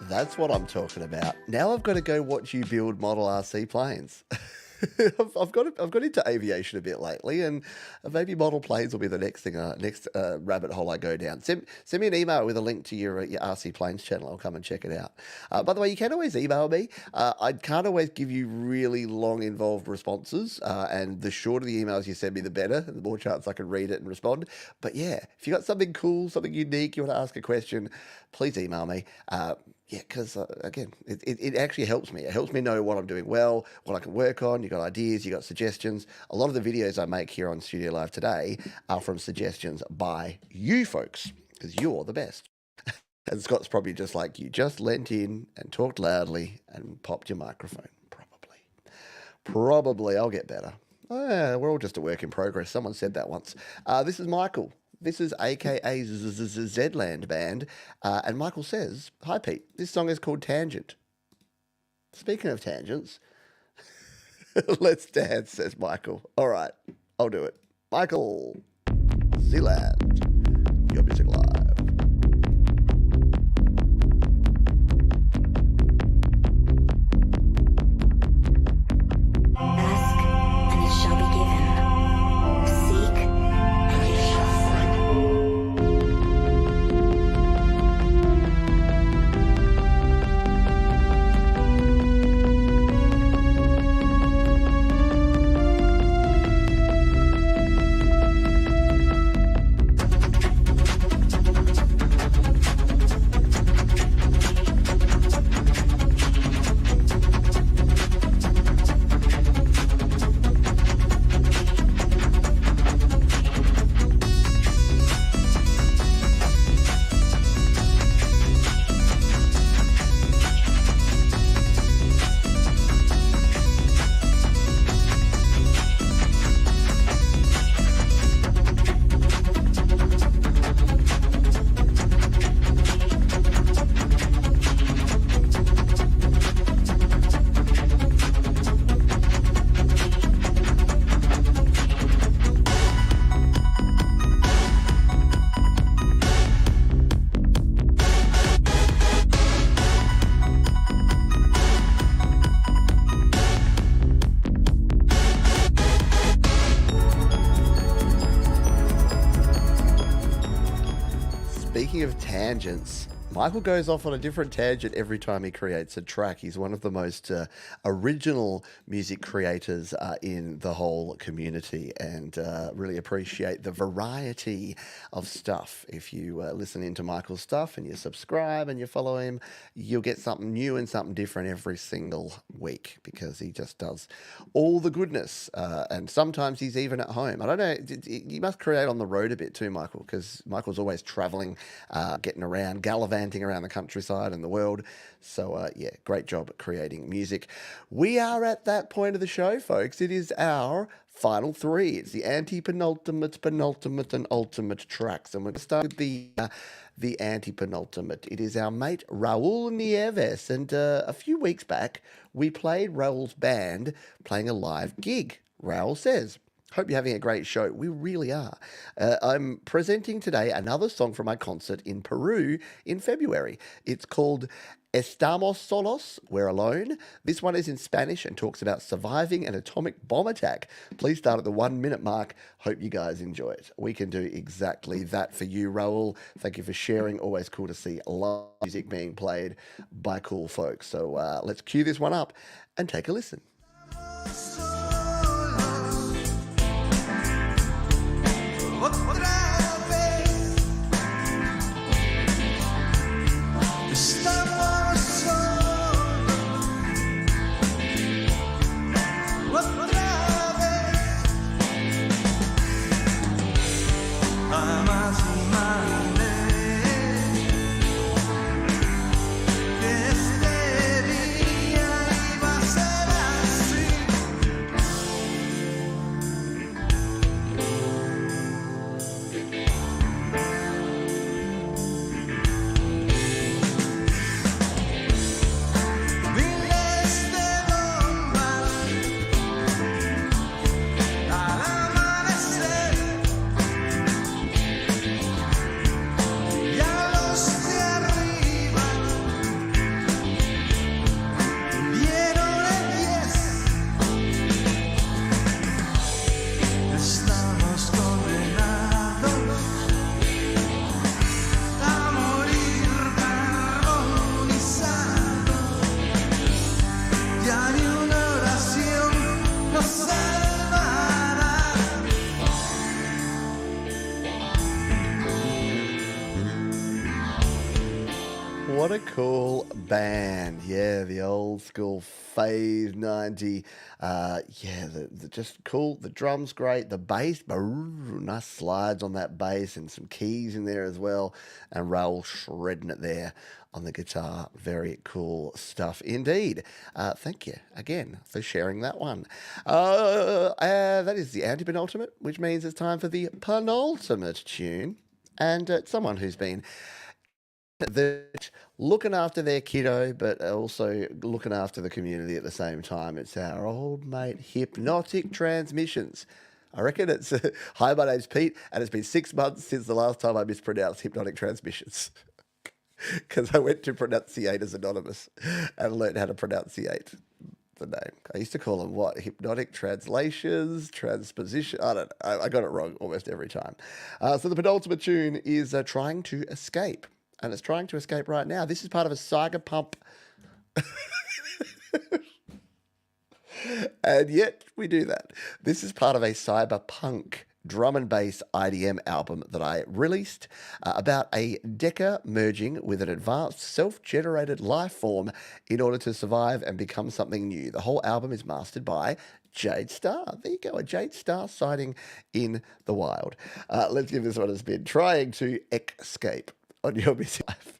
That's what I'm talking about. Now I've got to go watch you build Model RC planes. I've got into aviation a bit lately, and maybe model planes will be the next thing, next rabbit hole I go down. Send me an email with a link to your RC Planes channel. I'll come and check it out. By the way, you can always email me. I can't always give you really long, involved responses, and the shorter the emails you send me, the better. The more chance I can read it and respond. But yeah, if you got something cool, something unique, you want to ask a question, please email me. Yeah, because again, it actually helps me. It helps me know what I'm doing well, what I can work on. You got ideas, you got suggestions. A lot of the videos I make here on Studio Live today are from suggestions by you folks, because you're the best. And Scott's probably just like you, just leant in and talked loudly and popped your microphone. Probably. I'll get better. We're all just a work in progress. Someone said that once. This is Michael. This is AKA Zland Band. And Michael says, hi, Pete. This song is called Tangent. Speaking of tangents, let's dance, says Michael. All right, I'll do it. Michael Zealand, Your Music Live. Ask, and it shall be given. Seek, and you shall Speaking of tangents, Michael goes off on a different tangent every time he creates a track. He's one of the most original music creators in the whole community, and really appreciate the variety of stuff. If you listen into Michael's stuff and you subscribe and you follow him, you'll get something new and something different every single week, because he just does all the goodness. And sometimes he's even at home. I don't know, you must create on the road a bit too, Michael, because Michael's always traveling, getting around, gallivanting around the countryside and the world. So yeah, great job at creating music. We are at that point of the show, folks. It is our final three. It's the anti-penultimate, penultimate, and ultimate tracks, and we're going to start with the anti-penultimate. It is our mate Raul Nieves, and a few weeks back we played Raul's band playing a live gig. Raul says, "Hope you're having a great show." We really are. I'm presenting today another song from my concert in Peru in February. It's called Estamos Solos, We're Alone. This one is in Spanish and talks about surviving an atomic bomb attack. Please start at the 1 minute mark. Hope you guys enjoy it. We can do exactly that for you, Raul. Thank you for sharing. Always cool to see live music being played by cool folks. So let's cue this one up and take a listen. What a cool band. Yeah, the old school Phase 90. Yeah, the just cool. The drum's great. The bass, nice slides on that bass and some keys in there as well. And Raul shredding it there on the guitar. Very cool stuff indeed. Thank you again for sharing that one. That is the anti-penultimate, which means it's time for the penultimate tune. And someone who's been looking after their kiddo, but also looking after the community at the same time. It's our old mate, Hypnotic Transmissions. I reckon it's... Hi, my name's Pete, and it's been 6 months since the last time I mispronounced Hypnotic Transmissions. Because I went to Pronunciators Anonymous and learned how to pronunciate the name. I used to call them what? Hypnotic translations, transposition. I don't know. I got it wrong almost every time. So the penultimate tune is Trying to Escape. And it's trying to escape right now. This is part of a Saga Pump. And yet we do that. This is part of a cyberpunk drum and bass IDM album that I released about a Deca merging with an advanced self-generated life form in order to survive and become something new. The whole album is mastered by Jade Star. There you go, a Jade Star sighting in the wild. Let's give this one a spin. Trying to Escape on your busy life.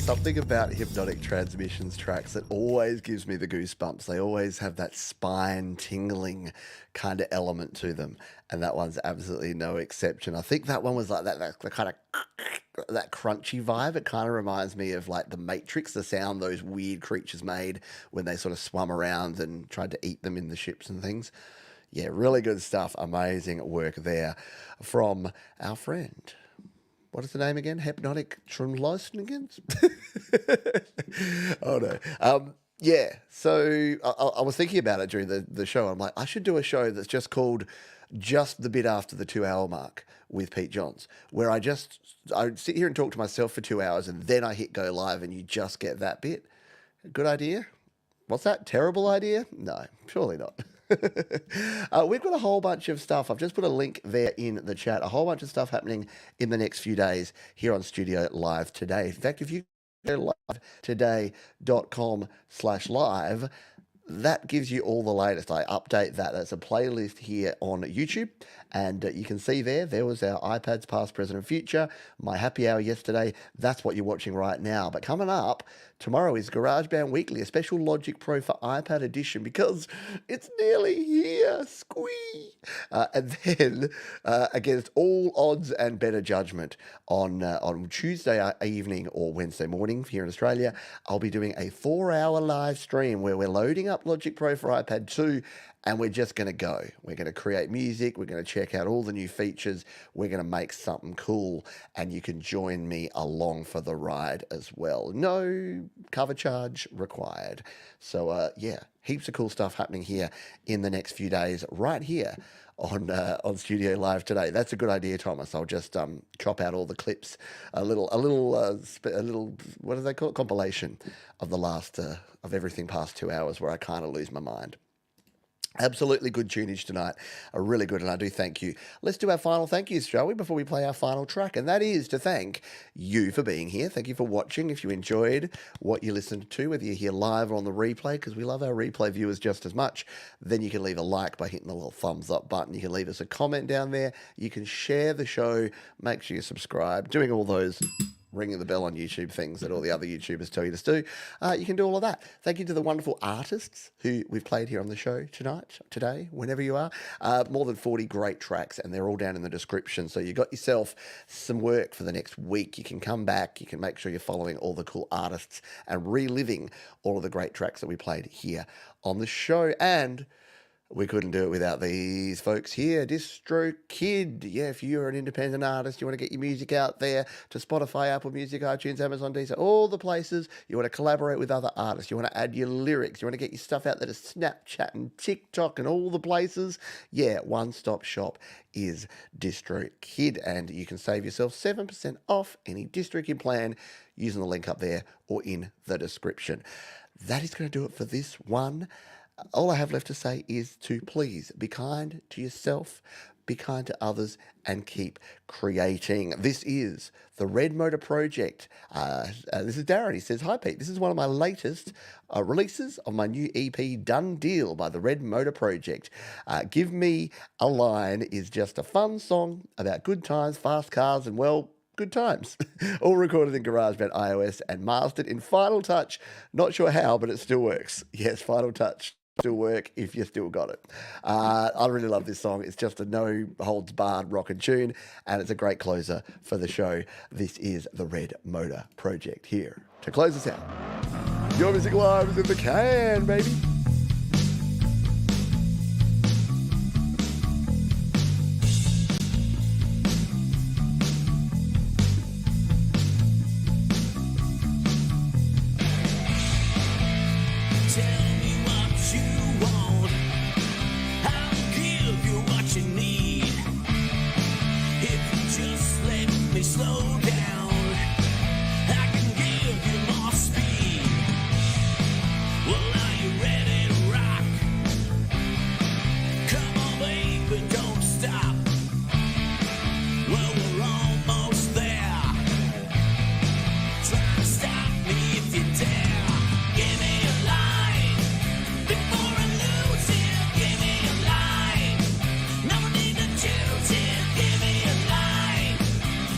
something about Hypnotic Transmissions tracks that always gives me the goosebumps. They always have that spine tingling kind of element to them, and that one's absolutely no exception. I think that one was like that kind of that crunchy vibe. It kind of reminds me of like the Matrix, the sound those weird creatures made when they sort of swum around and tried to eat them in the ships and things. Yeah, really good stuff. Amazing work there from our friend. What is the name again? Hypnotic Transmissions? Oh, no. Yeah, so I was thinking about it during the show. I'm like, I should do a show that's just called Just the Bit After the 2 hour mark with Pete Johns, where I sit here and talk to myself for 2 hours and then I hit go live and you just get that bit. Good idea? What's that? Terrible idea? No, surely not. We've got a whole bunch of stuff. I've just put a link there in the chat. A whole bunch of stuff happening in the next few days here on Studio Live Today. In fact, if you go livetoday.com/live, that gives you all the latest. I update that. That's a playlist here on YouTube. And you can see there was our iPads past, present, and future. My happy hour yesterday. That's what you're watching right now. But coming up, tomorrow is GarageBand Weekly, a special Logic Pro for iPad edition because it's nearly here. Squee! And then, against all odds and better judgment, on Tuesday evening or Wednesday morning here in Australia, I'll be doing a 4-hour live stream where we're loading up Logic Pro for iPad 2. And we're just going to go. We're going to create music. We're going to check out all the new features. We're going to make something cool. And you can join me along for the ride as well. No cover charge required. So, yeah, heaps of cool stuff happening here in the next few days right here on Studio Live Today. That's a good idea, Thomas. I'll just chop out all the clips, a little, what do they call it? Compilation of the last, of everything past 2 hours where I kind of lose my mind. Absolutely good tunage tonight. Really good, and I do thank you. Let's do our final thank yous, shall we, before we play our final track? And that is to thank you for being here. Thank you for watching. If you enjoyed what you listened to, whether you're here live or on the replay, because we love our replay viewers just as much, then you can leave a like by hitting the little thumbs up button. You can leave us a comment down there. You can share the show. Make sure you subscribe. Doing all those ringing the bell on YouTube things that all the other YouTubers tell you to do. You can do all of that. Thank you to the wonderful artists who we've played here on the show today, whenever you are. More than 40 great tracks, and they're all down in the description. So you got yourself some work for the next week. You can come back. You can make sure you're following all the cool artists and reliving all of the great tracks that we played here on the show. And we couldn't do it without these folks here. DistroKid. Yeah, if you're an independent artist, you want to get your music out there to Spotify, Apple Music, iTunes, Amazon, Deezer, all the places. You want to collaborate with other artists. You want to add your lyrics. You want to get your stuff out there to Snapchat and TikTok and all the places. Yeah, one-stop shop is DistroKid. And you can save yourself 7% off any DistroKid plan using the link up there or in the description. That is going to do it for this one. All I have left to say is to please be kind to yourself, be kind to others, and keep creating. This is the Red Motor Project. This is Darren. He says, "Hi Pete, this is one of my latest releases of my new EP, Done Deal, by the Red Motor Project. Give Me a Line is just a fun song about good times, fast cars, and well, good times. All recorded in GarageBand iOS and mastered in Final Touch. Not sure how, but it still works. Yes, Final Touch still work if you still got it. I really love this song. It's just a no-holds-barred rockin' tune, and it's a great closer for the show. This is the Red Motor Project here to close us out. Your Music Live is in the can, baby.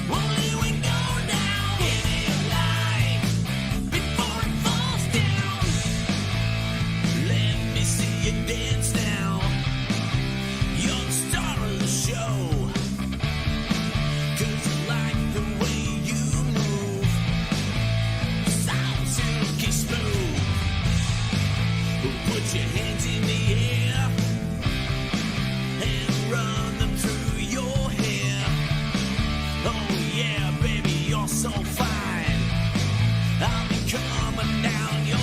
Only when Yeah, baby, you're so fine. I'll be coming down your